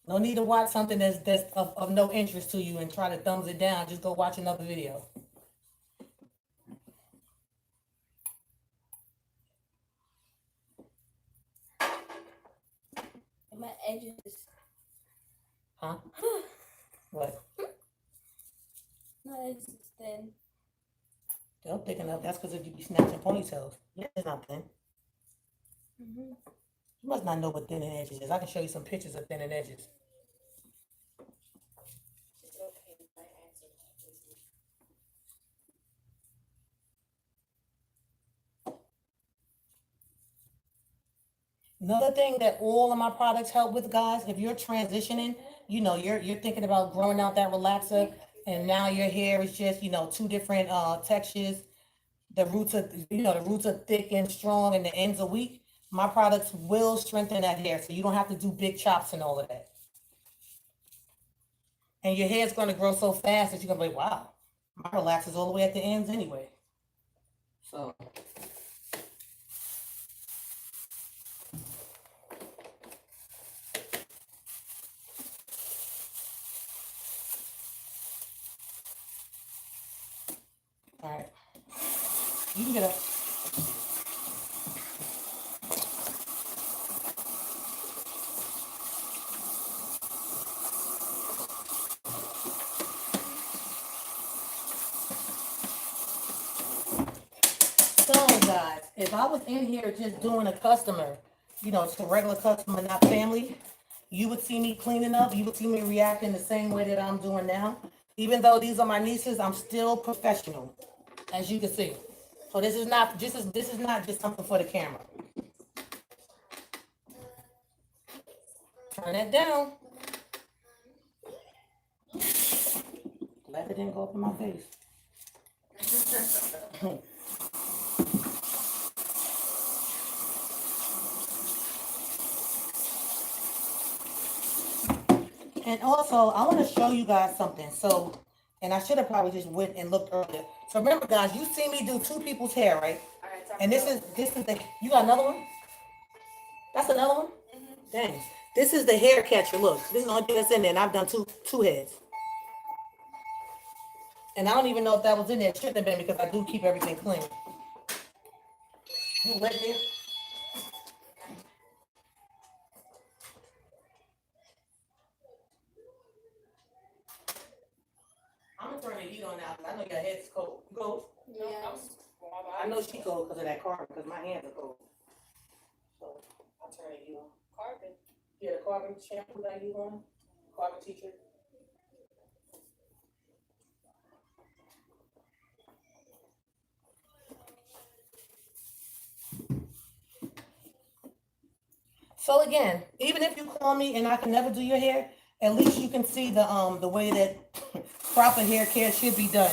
No need to watch something that's of no interest to you and try to thumbs it down. Just go watch another video. My edges. Huh? What? My edges is thin. They're thick enough. That's because if you be snatching ponytails. Yeah, it's not thin. Mm-hmm. You must not know what thin and edges is. I can show you some pictures of thin and edges. Another thing that all of my products help with, guys, if you're transitioning, you know, you're thinking about growing out that relaxer, and now your hair is just, you know, two different textures. The roots are thick and strong, and the ends are weak. My products will strengthen that hair, so you don't have to do big chops and all of that. And your hair is going to grow so fast that you're going to be like, wow, my relaxer's all the way at the ends anyway. So. All right, you can get up. So guys, if I was in here just doing a customer you know, to regular customer, not family, you would see me cleaning up. You would see me reacting the same way that I'm doing now. Even though these are my nieces, I'm still professional, as you can see. So this is not just something for the camera. Turn that down. Glad it didn't go up in my face. And also, I want to show you guys something. So, and I should have probably just went and looked earlier. So remember, guys, you see me do two people's hair, right? And this is the, you got another one? That's another one? Dang. This is the hair catcher. Look, this is the only thing that's in there, and I've done two heads. And I don't even know if that was in there. It shouldn't have been because I do keep everything clean. You wet there? I'm gonna turn the heat on now because I know your head's cold. You cold? Yeah. I know she cold because of that carbon, because my hands are cold. So I'll turn the heat on. Carbon. Yeah, the carbon shampoo that you on? Carbon teacher. So again, even if you call me and I can never do your hair, at least you can see the way that proper hair care should be done.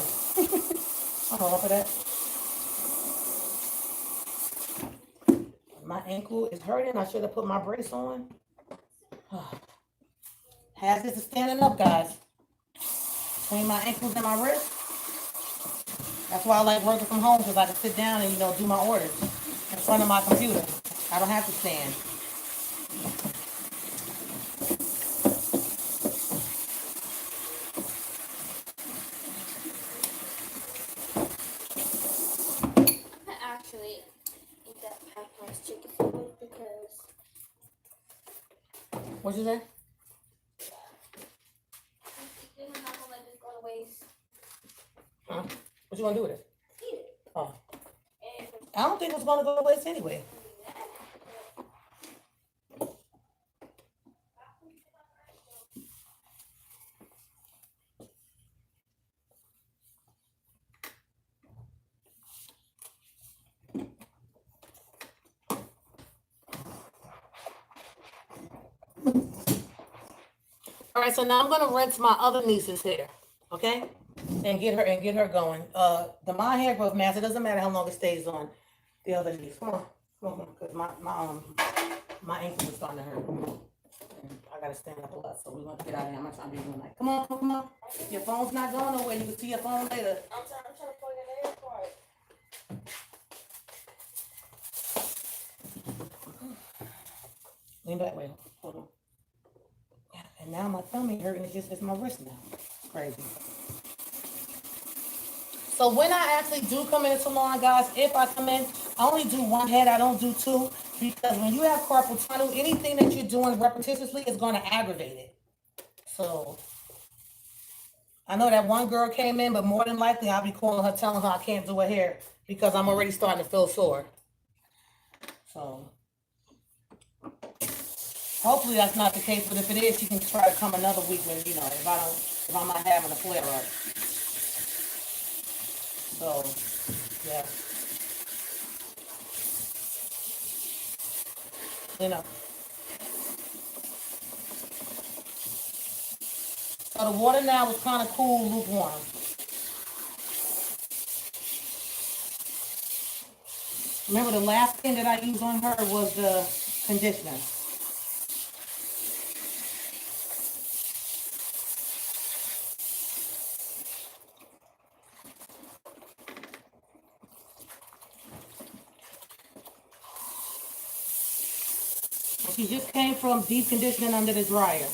Hold on for that. My ankle is hurting. I should have put my brace on. Half this is standing up, guys. Between my ankles and my wrist. That's why I like working from home, because I can sit down and, you know, do my orders in front of my computer. I don't have to stand. I actually eat that Popeyes chicken sandwich because What'd you say? I'm not gonna let this go to waste. Huh? What you gonna do with it? Eat it. Oh, And I don't think it's gonna go to waste anyway. All right, so now I'm gonna rinse my other niece's hair, okay? And get her going. My hair growth mask, it doesn't matter how long it stays on the other niece. Come on, because my ankle is starting to hurt. And I gotta stand up a lot, so we're gonna get out of here. I'm not trying to be doing that. Come on. Your phone's not going nowhere. You can see your phone later. I'm trying to plug in the hair part. Lean back, wait, hold on. And now my thumb ain't hurting, it's my wrist now. It's crazy. So when I actually do come in the salon, guys, if I come in, I only do one head, I don't do two. Because when you have carpal tunnel, anything that you're doing repetitiously is going to aggravate it. So I know that one girl came in, but more than likely I'll be calling her, telling her I can't do her hair because I'm already starting to feel sore. So hopefully that's not the case, but if it is, she can try to come another week when, you know, if I'm not having a flare up. So, yeah. You know. So the water now is kind of cool, lukewarm. Remember the last thing that I used on her was the conditioner. She just came from deep conditioning under the dryer.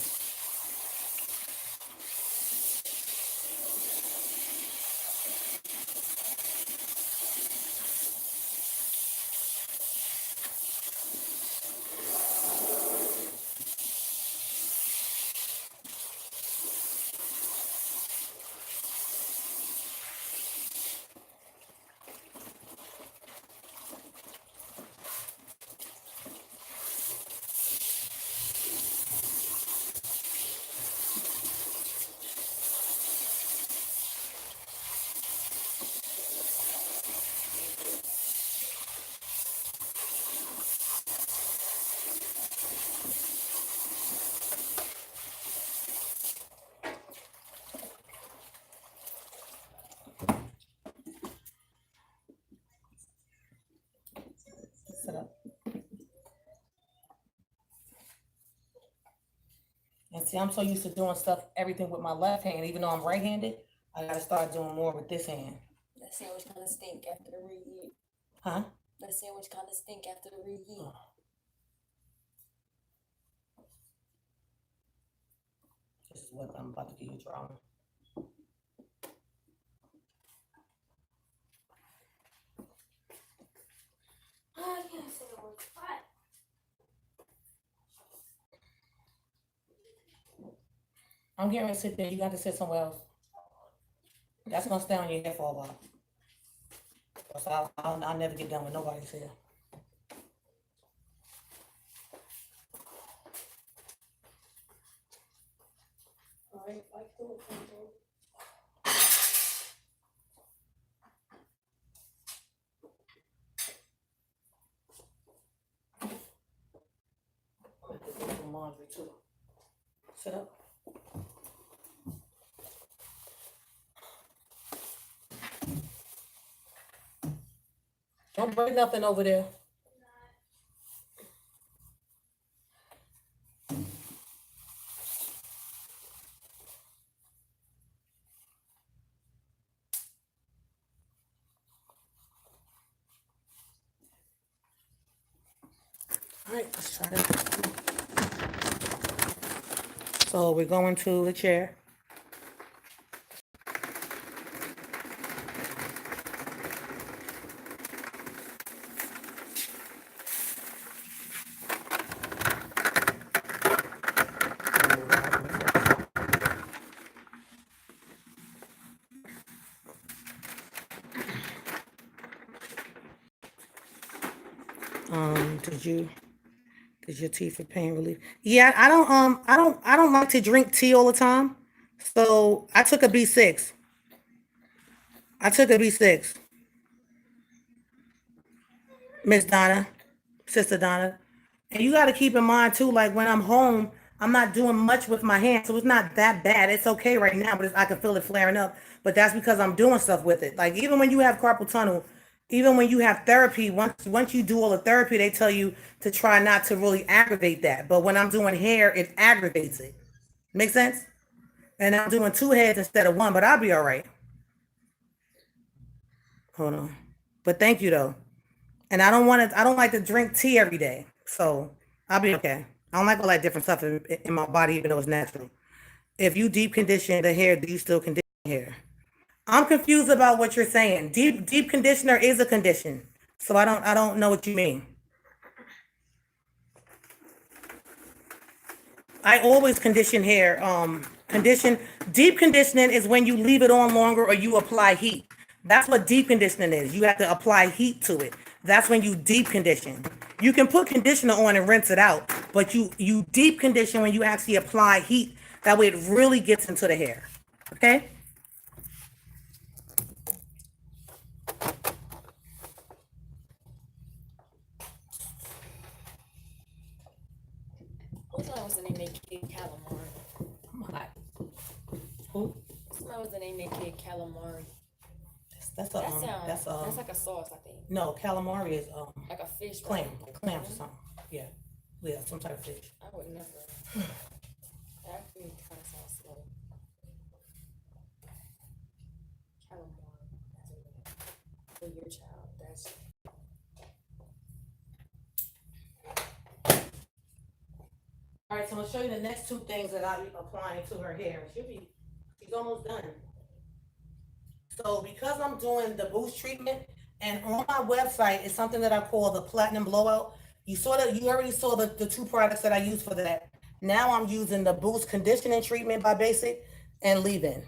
See, I'm so used to doing everything with my left hand, even though I'm right-handed. I gotta start doing more with this hand. That sandwich kind of stink after the reheat. Huh? That sandwich kind of stink after the reheat. This is what I'm about to give you drama. I can't say the word hot. I'm getting ready to sit there. You got to sit somewhere else. That's gonna stay on your head for a while. So I'll never get done with nobody's hair. Alright, I do it. I'm gonna do some laundry too. Sit up. Don't break nothing over there. All right, let's try this. So we're going to the chair. Did your tea for pain relief? Yeah, I don't like to drink tea all the time. So I took a B6. I took a B6. Miss Donna, Sister Donna. And you got to keep in mind too, like when I'm home, I'm not doing much with my hands, so it's not that bad. It's okay right now, but I can feel it flaring up. But that's because I'm doing stuff with it. Like even when you have carpal tunnel, even when you have therapy, once you do all the therapy, they tell you to try not to really aggravate that. But when I'm doing hair, it aggravates it. Make sense? And I'm doing two heads instead of one, but I'll be all right. Hold on. But thank you though. And I don't like to drink tea every day. So I'll be okay. I don't like all that different stuff in my body, even though it's natural. If you deep condition the hair, do you still condition hair? I'm confused about what you're saying. Deep conditioner is a condition. So I don't know what you mean. I always condition hair. Deep conditioning is when you leave it on longer or you apply heat. That's what deep conditioning is. You have to apply heat to it. That's when you deep condition. You can put conditioner on and rinse it out, but you deep condition when you actually apply heat. That way it really gets into the hair. Okay? What time was the name they kid calamari? I'm hot. Who? What was the name they kid calamari? That's like a sauce, I think. No, calamari is Like a fish. clam, Right? clam or something. Yeah, some type of fish. I would never. That food kind of sounds slow. Calamari. For your child, that's. All right, so I'm gonna show you the next two things that I'll be applying to her hair. She's almost done. So because I'm doing the boost treatment, and on my website is something that I call the platinum blowout. You already saw the two products that I use for that. Now I'm using the boost conditioning treatment by Basic and leave-in.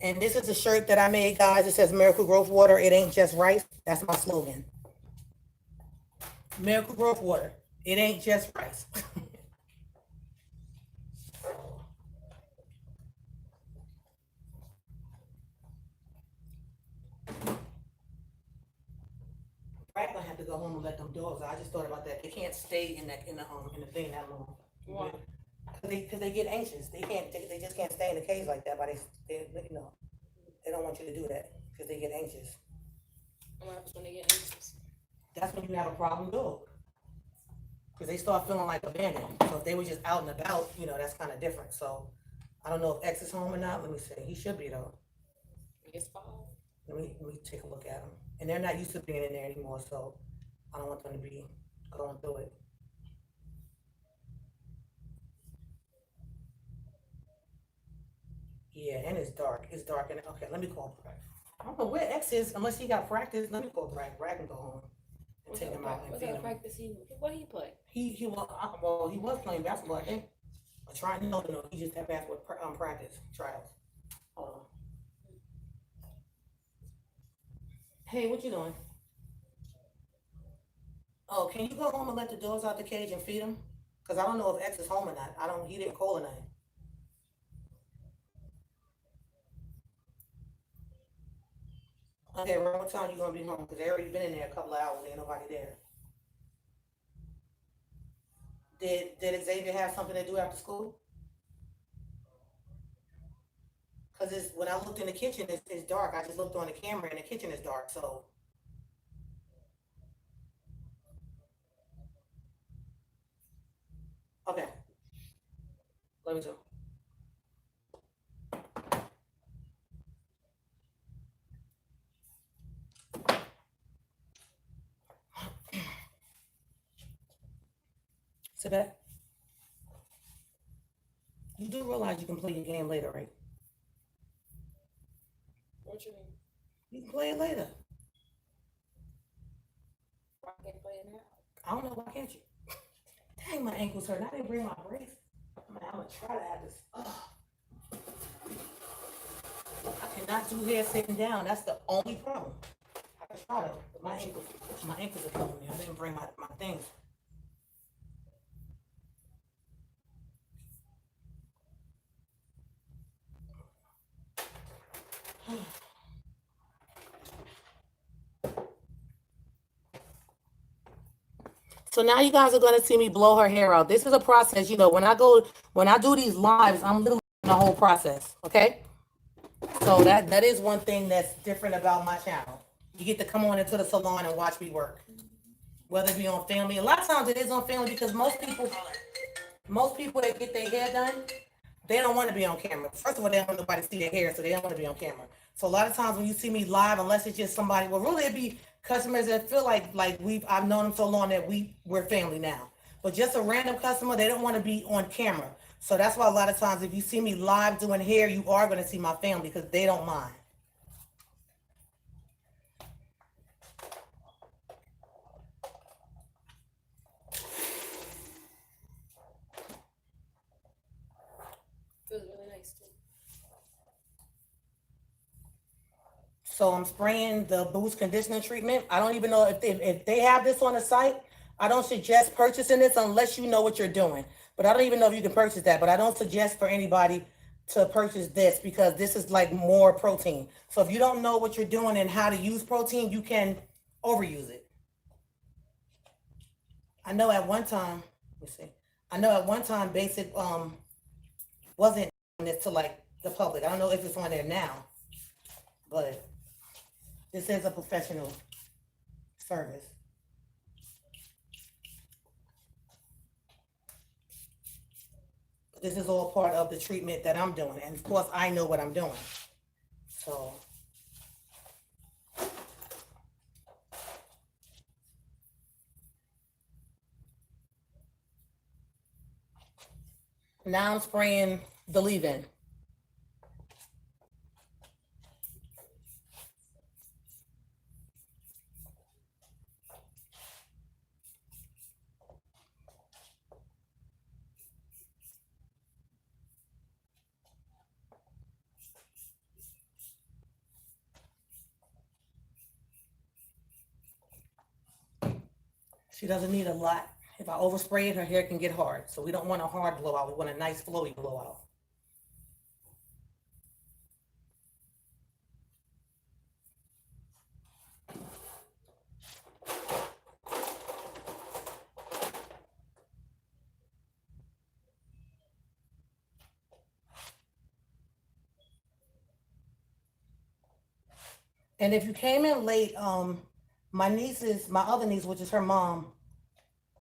And this is a shirt that I made, guys. It says Miracle Growth Water. It ain't just rice. That's my slogan. Miracle Growth Water. It ain't just rice. I'm gonna have to go home and let them dogs out. I just thought about that. They can't stay in the thing that long. Why? Because they get anxious. They just can't stay in the cage like that. But they don't want you to do that because they get anxious. What happens when they get anxious? That's when you have a problem dog. because they start feeling like abandoned. So if they were just out and about, you know, that's kind of different. So I don't know if X is home or not. Let me see. He should be though. It's fall. Let me take a look at them. And they're not used to being in there anymore, so I don't want them to be going through it. Yeah, and it's dark. It's dark. And okay, let me call Brad. I don't know where X is unless he got practice. Let me call Brad. Brad can go home and take him out and What feed kind of him. practice what he play? He was playing basketball, I think. Or trying, no, he just had basketball practice trials. Hold on. Hey, what you doing? Oh, can you go home and let the dogs out the cage and feed them? Cause I don't know if X is home or not. He didn't call or nothing. Okay, around what time you gonna be home? Cause they already been in there a couple of hours, ain't nobody there. Did Xavier have something to do after school? Cause when I looked in the kitchen, it's dark. I just looked on the camera and the kitchen is dark, so. Okay, let me do. Sit back. You do realize you can play your game later, right? What you mean? You can play it later. Why can't you play it now? I don't know, why can't you? Dang, my ankles hurt. I didn't bring my brace. I'm gonna try to have this. Ugh. I cannot do hair sitting down. That's the only problem. I can try to, but my ankles are killing me. I didn't bring my things. So now you guys are gonna see me blow her hair out. This is a process, you know, when I do these lives, I'm literally doing the whole process, okay? So that is one thing that's different about my channel. You get to come on into the salon and watch me work. Whether it be on family. A lot of times it is on family because most people that get their hair done, they don't want to be on camera. First of all, they don't want nobody to see their hair, so they don't want to be on camera. So a lot of times when you see me live, unless it's just somebody, well, really it'd be customers that feel like I've known them so long that we're family now. But just a random customer, they don't want to be on camera. So that's why a lot of times if you see me live doing hair, you are going to see my family because they don't mind. Feels really nice too. So I'm spraying the boost conditioning treatment. I don't even know if they have this on the site. I don't suggest purchasing this unless you know what you're doing. But I don't even know if you can purchase that. But I don't suggest for anybody to purchase this because this is like more protein. So if you don't know what you're doing and how to use protein, you can overuse it. I know at one time, let me see. I know at one time Basic wasn't on this to like the public. I don't know if it's on there now, but this is a professional service. This is all part of the treatment that I'm doing. And of course, I know what I'm doing. So. Now I'm spraying the leave-in. She doesn't need a lot. If I overspray it, her hair can get hard. So we don't want a hard blowout. We want a nice flowy blowout. And if you came in late, my other niece, which is her mom,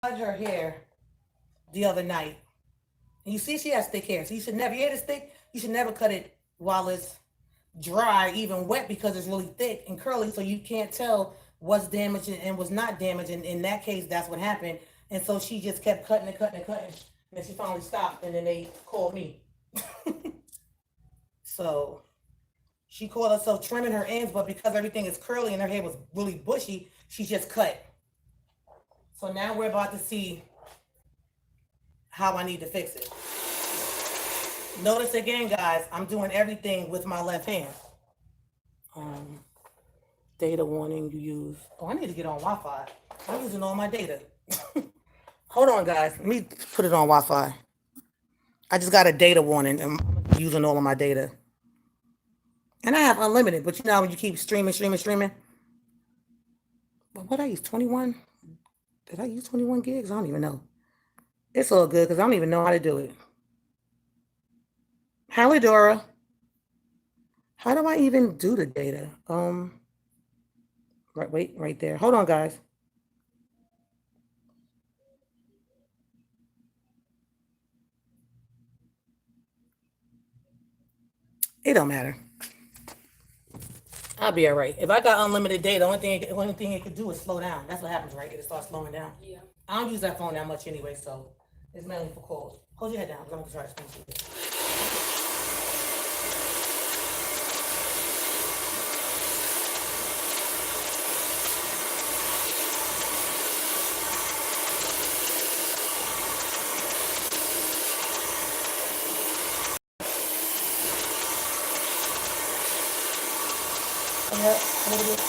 cut her hair the other night. And you see she has thick hair. So you should never, your hair is thick, you should never cut it while it's dry, even wet, because it's really thick and curly, so you can't tell what's damaged and what's not damaged. And in that case, that's what happened. And so she just kept cutting and cutting and cutting. And then she finally stopped, and then they called me. So she called herself trimming her ends, but because everything is curly and her hair was really bushy, she just cut. So now we're about to see how I need to fix it. Notice again, guys, I'm doing everything with my left hand. Data warning, you use. Oh, I need to get on Wi-Fi. I'm using all my data. Hold on, guys. Let me put it on Wi-Fi. I just got a data warning. I'm using all of my data. And I have unlimited, but you know when you keep streaming. But what I use, 21? Did I use 21 gigs? I don't even know. It's all good because I don't even know how to do it. Hallie Dora. How do I even do the data? Right there. Hold on, guys. It don't matter. I'll be all right. If I got unlimited data, the only thing it could do is slow down. That's what happens, right? It starts slowing down. Yeah. I don't use that phone that much anyway, so it's mainly for calls. Hold your head down, because I'm going to try to explain to you. Yeah, a little bit.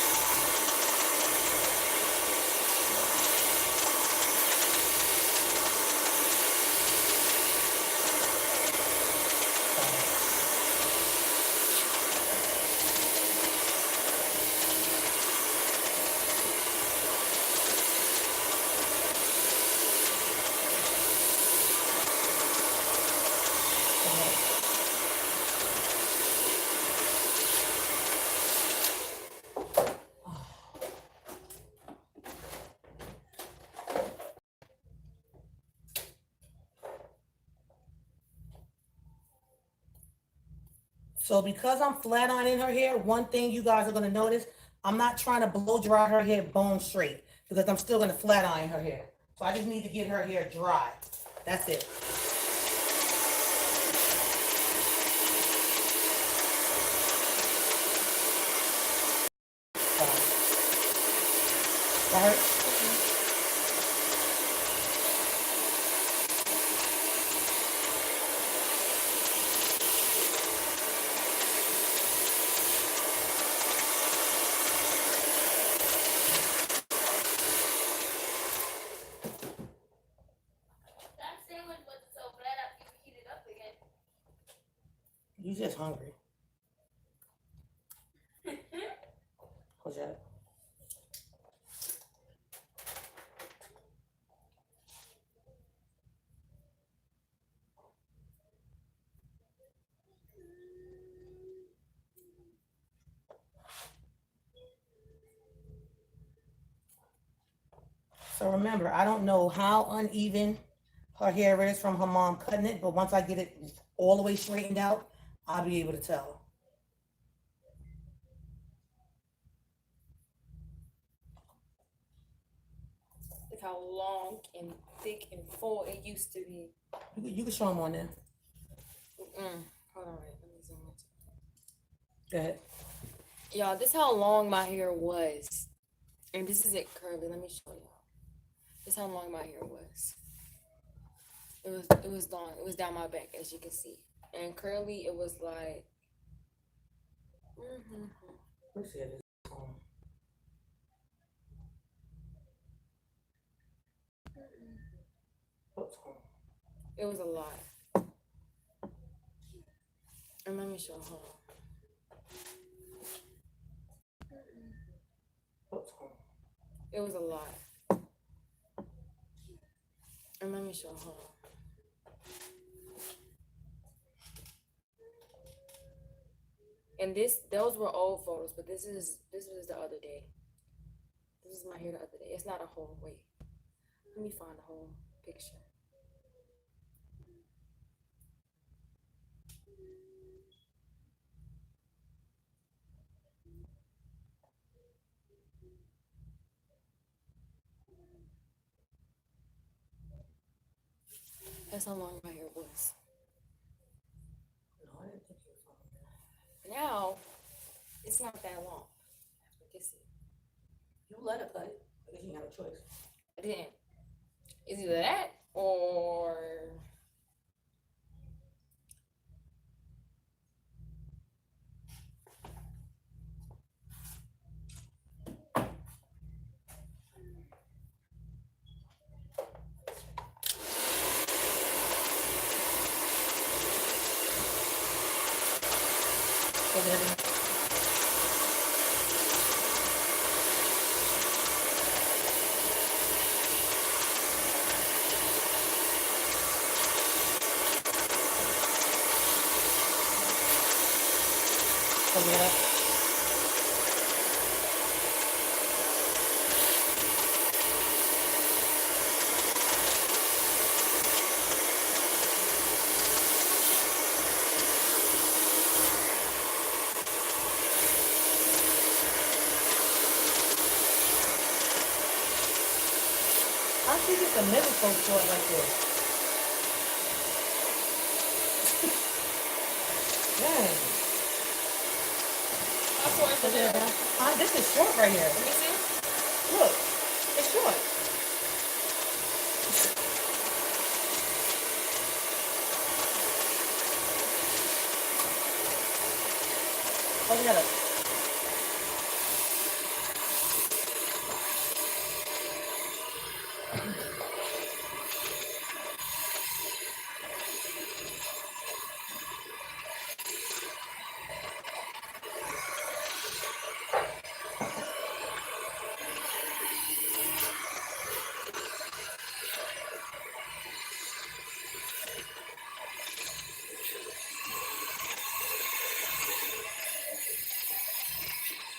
So because I'm flat ironing her hair, one thing you guys are going to notice, I'm not trying to blow dry her hair bone straight because I'm still going to flat iron her hair. So I just need to get her hair dry. That's it. That hurt? That sandwich wasn't so bad after you heat it up again. You just hungry. What's that? So remember, I don't know how uneven her hair is from her mom cutting it, but once I get it all the way straightened out, I'll be able to tell. Look how long and thick and full it used to be. You can show them on there. Hold on, let me zoom in. Go ahead. Y'all, this is how long my hair was. And this is it curly. Let me show y'all. This is how long my hair was. It was long. It was down my back, as you can see. And curly, it was like. Let's see it. It was a lot. And let me show her. It was a lot. And let me show her. And those were old photos, but this was the other day. This is my hair the other day. It's not a whole way. Let me find the whole picture. That's how long my hair was. No, I didn't think it was on there. Now, it's not that long. I can see. You let it cut it. I guess you have a choice. I didn't. It's either that or Over there. Over there. I think it's a middle so short like this. Dang. how short is the hair? This is short right here. Let me see. Look, it's short. Hold it up.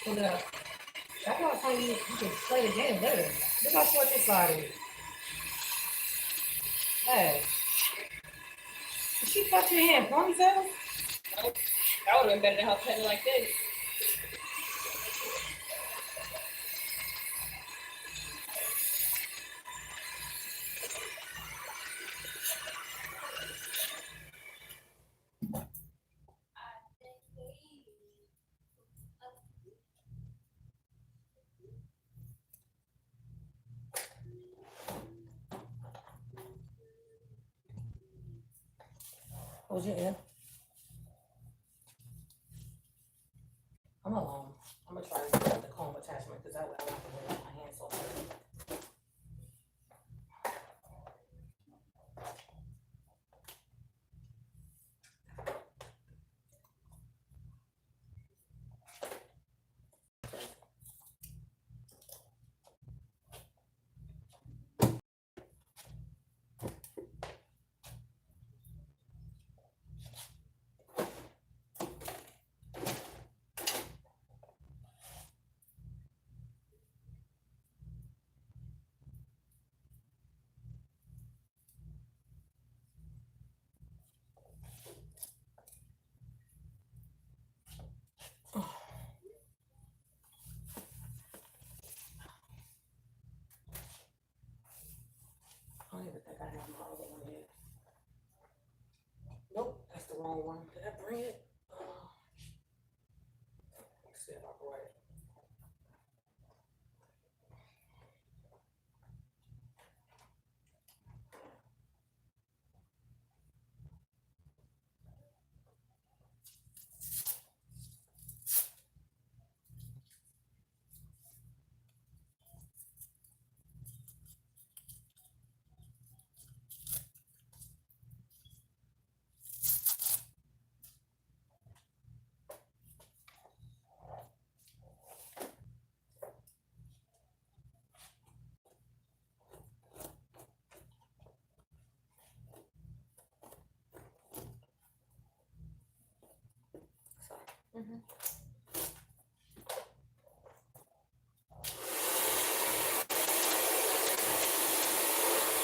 Hold it up. That's why I tell you can play the game later. Look how short this side is. Hey. Did she cut your hand ponytail? That would have been better than her cutting like this. Hold your ear. I'm alone. I'm gonna try to get the comb attachment because I don't have to wear my hands so hard. I don't even think I have my other one yet. Nope, that's the wrong one. Did I bring it? Let's see if I brought it.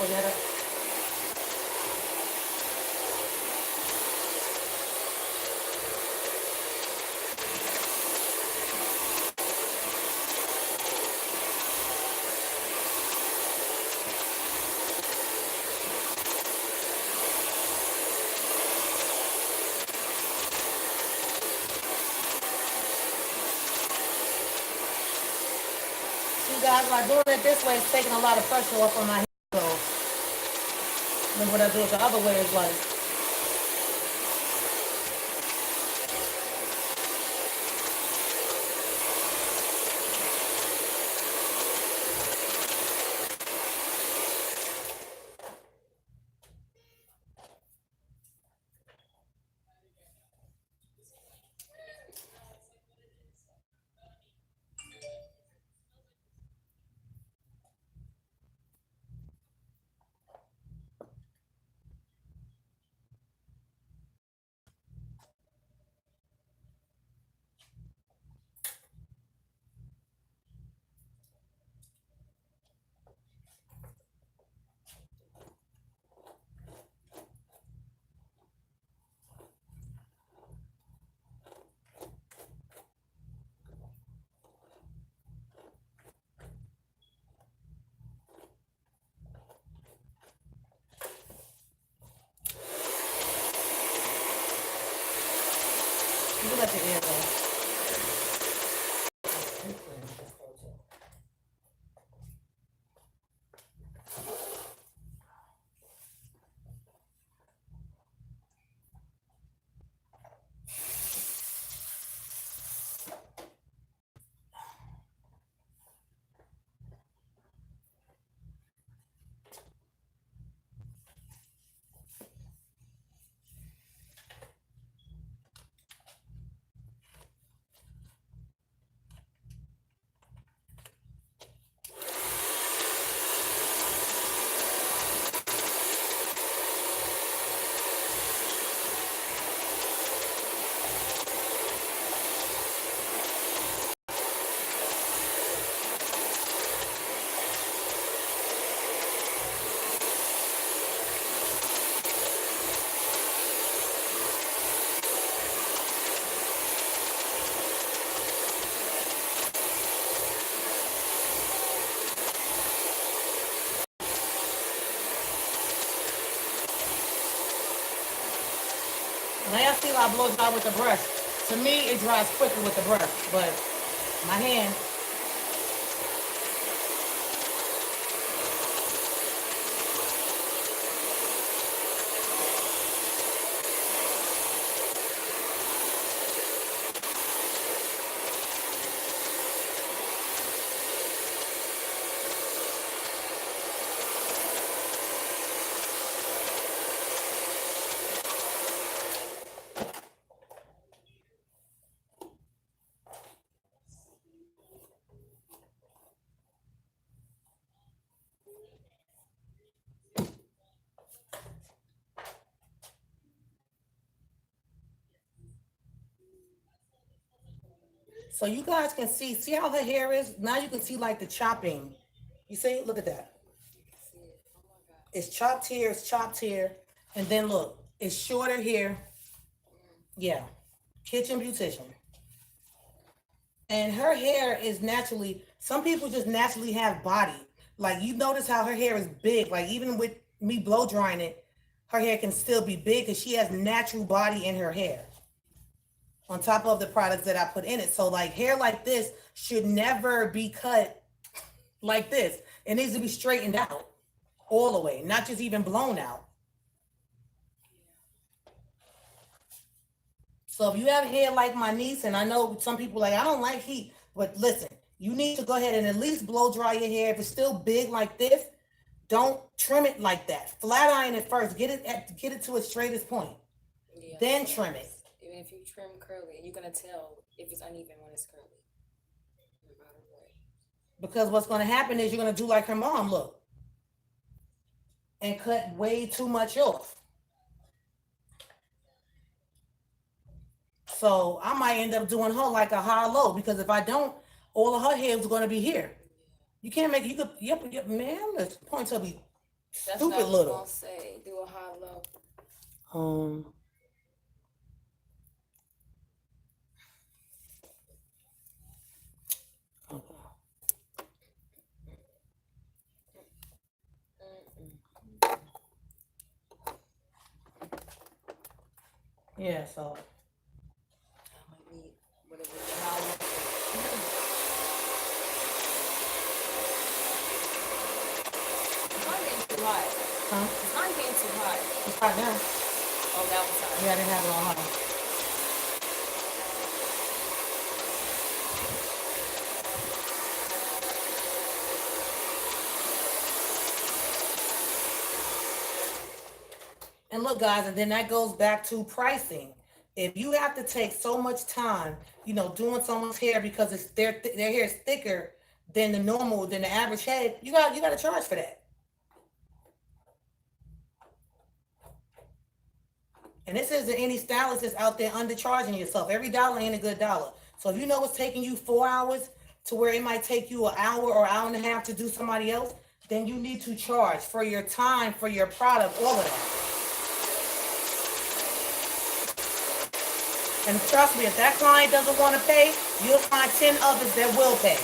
Close your head up. See guys, by doing it this way, it's taking a lot of pressure off on my head. So, then what I do it the other way is like, you can let your ear go. Now y'all see how I blow dry with the brush. To me, it dries quicker with the brush, but my hand. So you guys can see how her hair is? Now you can see like the chopping. You see? Look at that. It's chopped here, and then look, it's shorter here. Yeah, kitchen beautician. And her hair is naturally, some people just naturally have body. Like you notice how her hair is big. Like even with me blow drying it, her hair can still be big because she has natural body in her hair. On top of the products that I put in it. So like hair like this should never be cut like this. It needs to be straightened out all the way, not just even blown out. So if you have hair like my niece, and I know some people like, I don't like heat, but listen, you need to go ahead and at least blow dry your hair. If it's still big like this, don't trim it like that. Flat iron it first. Get it to its straightest point. Yeah, then trim it. Even if you trim curly, you're gonna tell if it's uneven when it's curly. No matter what. Because what's gonna happen is you're gonna do like her mom, look, and cut way too much off. So I might end up doing her like a high low, because if I don't, all of her hair is gonna be here. You can't make, you could, yep, man, let's point to be That's what I Stupid was little. gonna say. Do a high low. Yeah, so I might need whatever the high low. It's not getting too hot. huh? It's not getting too hot. It's hot now. Oh, that was hot. Yeah, I didn't have it on hot. And look, guys, and then that goes back to pricing. If you have to take so much time, doing someone's hair because it's their hair is thicker than the average head, you got to charge for that. And this isn't any stylist that's out there undercharging yourself. Every dollar ain't a good dollar. So if you know it's taking you 4 hours to where it might take you an hour or hour and a half to do somebody else, then you need to charge for your time, for your product, all of that. And trust me, if that client doesn't want to pay, you'll find 10 others that will pay.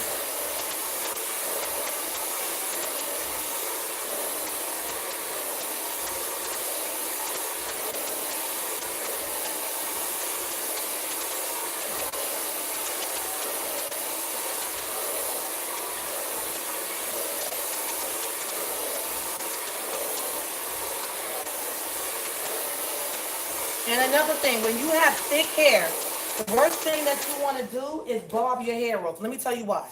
And another thing, when you have thick hair, the worst thing that you want to do is bob your hair off. Let me tell you why.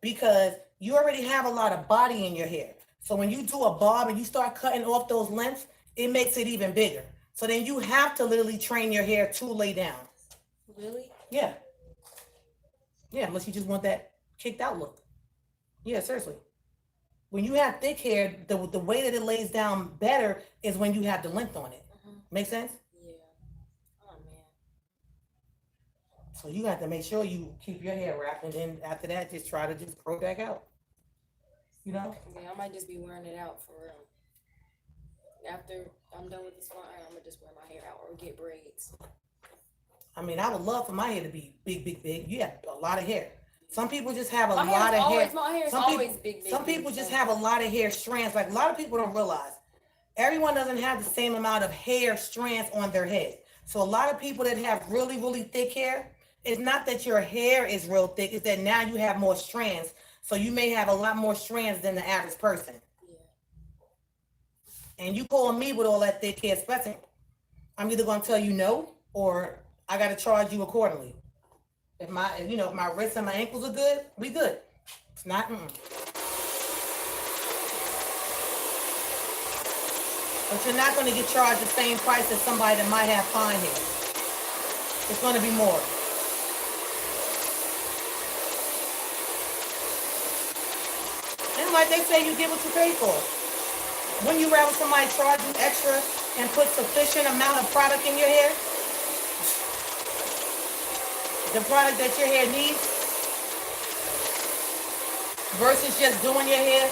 Because you already have a lot of body in your hair. So when you do a bob and you start cutting off those lengths, it makes it even bigger. So then you have to literally train your hair to lay down. Really? Yeah. Yeah, unless you just want that kicked out look. Yeah, seriously. When you have thick hair, the way that it lays down better is when you have the length on it. Make sense? Yeah. Oh man. So you have to make sure you keep your hair wrapped, and then after that, just try to just grow back out. Yeah, I might just be wearing it out for real. After I'm done with this flying, I'm gonna just wear my hair out or get braids. I mean, I would love for my hair to be big, big, big. You have a lot of hair. Some people just have a My lot of hair. My hair is Some always people, big. some people just have a lot of hair strands. Like a lot of people don't realize, everyone doesn't have the same amount of hair strands on their head. So a lot of people that have really, really thick hair, it's not that your hair is real thick, it's that now you have more strands. So you may have a lot more strands than the average person. Yeah. And you calling me with all that thick hair, especially, I'm either gonna tell you no, or I gotta charge you accordingly. If my wrists and my ankles are good, we good. It's not. But you're not gonna get charged the same price as somebody that might have fine hair. It's gonna be more. And like they say, you get what you pay for. Wouldn't you rather somebody charge you extra and put sufficient amount of product in your hair? The product that your hair needs versus just doing your hair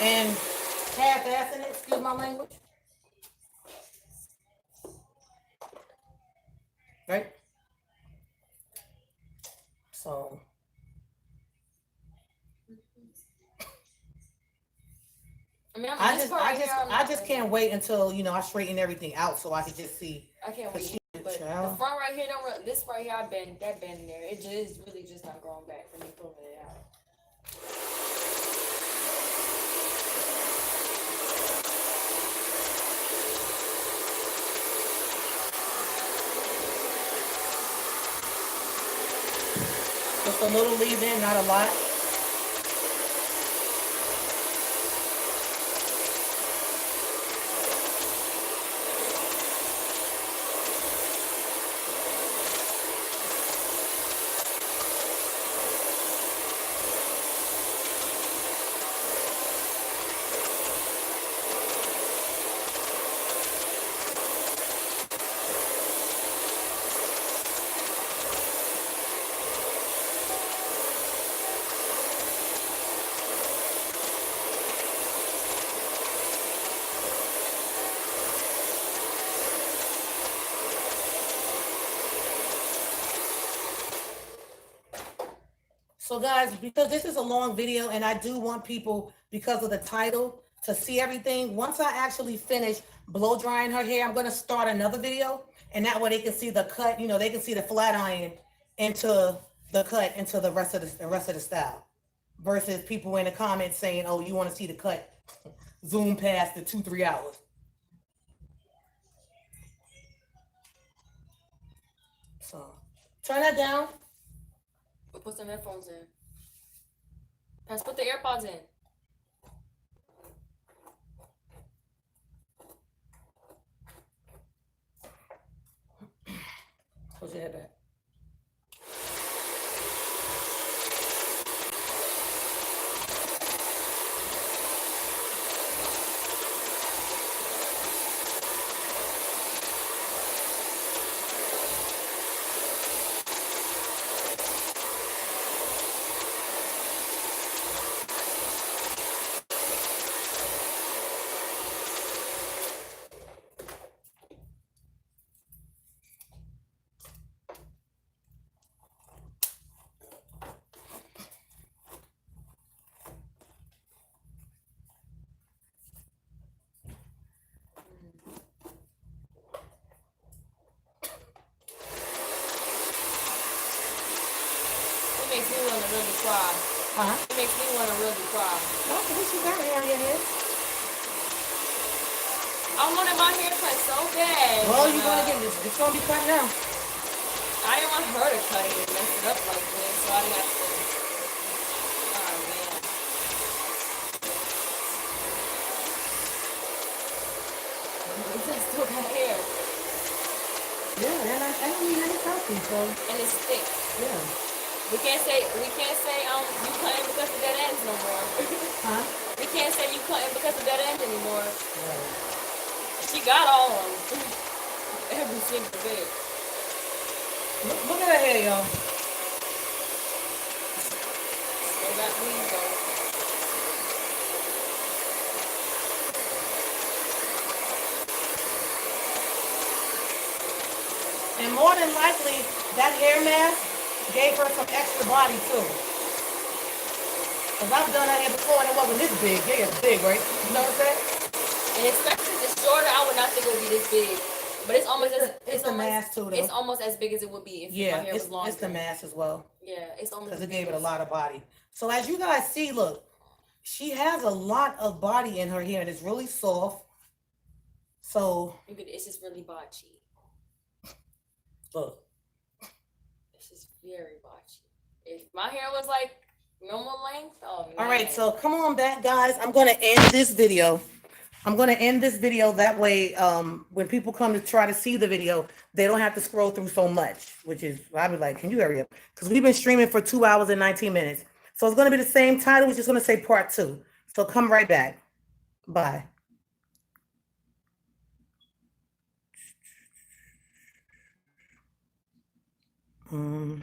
and half-assing it, excuse my language. Right? So I mean, I just can't wait until I straighten everything out so I can just see. I can't wait. But child. the front right here this right here, that been there. It just really just not growing back for me pulling it out. Just a little leave-in, not a lot. So guys, because this is a long video and I do want people, because of the title, to see everything, once I actually finish blow drying her hair, I'm going to start another video, and that way they can see the cut, you know, they can see the flat iron into the cut, into the rest of the style, versus people in the comments saying, oh, you want to see the cut zoom past the 2-3 hours. So turn that down. We'll put some headphones in. Let's put the AirPods in. Push your head back. It makes me want to really cry. It makes me want to really cry. Okay, what you got hair on your head? I wanted my hair cut so bad. Well, you're gonna get this. It's gonna be cut now. I didn't want her to cut it and mess it up like this, so I didn't have to. Oh man. At least I still got hair. Yeah, and I don't need any healthy, so And it's thick. yeah. We can't say you cutting because of dead ends no more. Huh? We can't say you cutting because of dead ends anymore. Right. She got all of them. Every single bit. Look at her hair, y'all. Still got weeds though. And more than likely, that hair mask gave her some extra body too. Cause I've done her hair before and it wasn't this big. Yeah, it's big, right? You know what I'm saying? And especially since it's shorter, I would not think it would be this big. But it's almost It's the mask too, though. It's almost as big as it would be if my hair was longer. It's the mask as well. Yeah, it's almost Because it gave it a lot of body. So as you guys see, look, she has a lot of body in her hair and it's really soft. So it's just really botchy. look. It's just very botchy. If my hair was like normal length, oh man. All right, so come on back, guys. I'm gonna end this video. That way, when people come to try to see the video, they don't have to scroll through so much, which is, I'll be like, can you hurry up? Because we've been streaming for 2 hours and 19 minutes. So it's going to be the same title. We're just going to say part 2. So come right back. Bye. All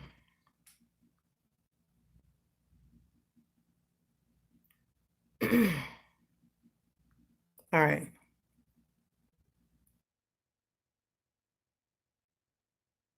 right.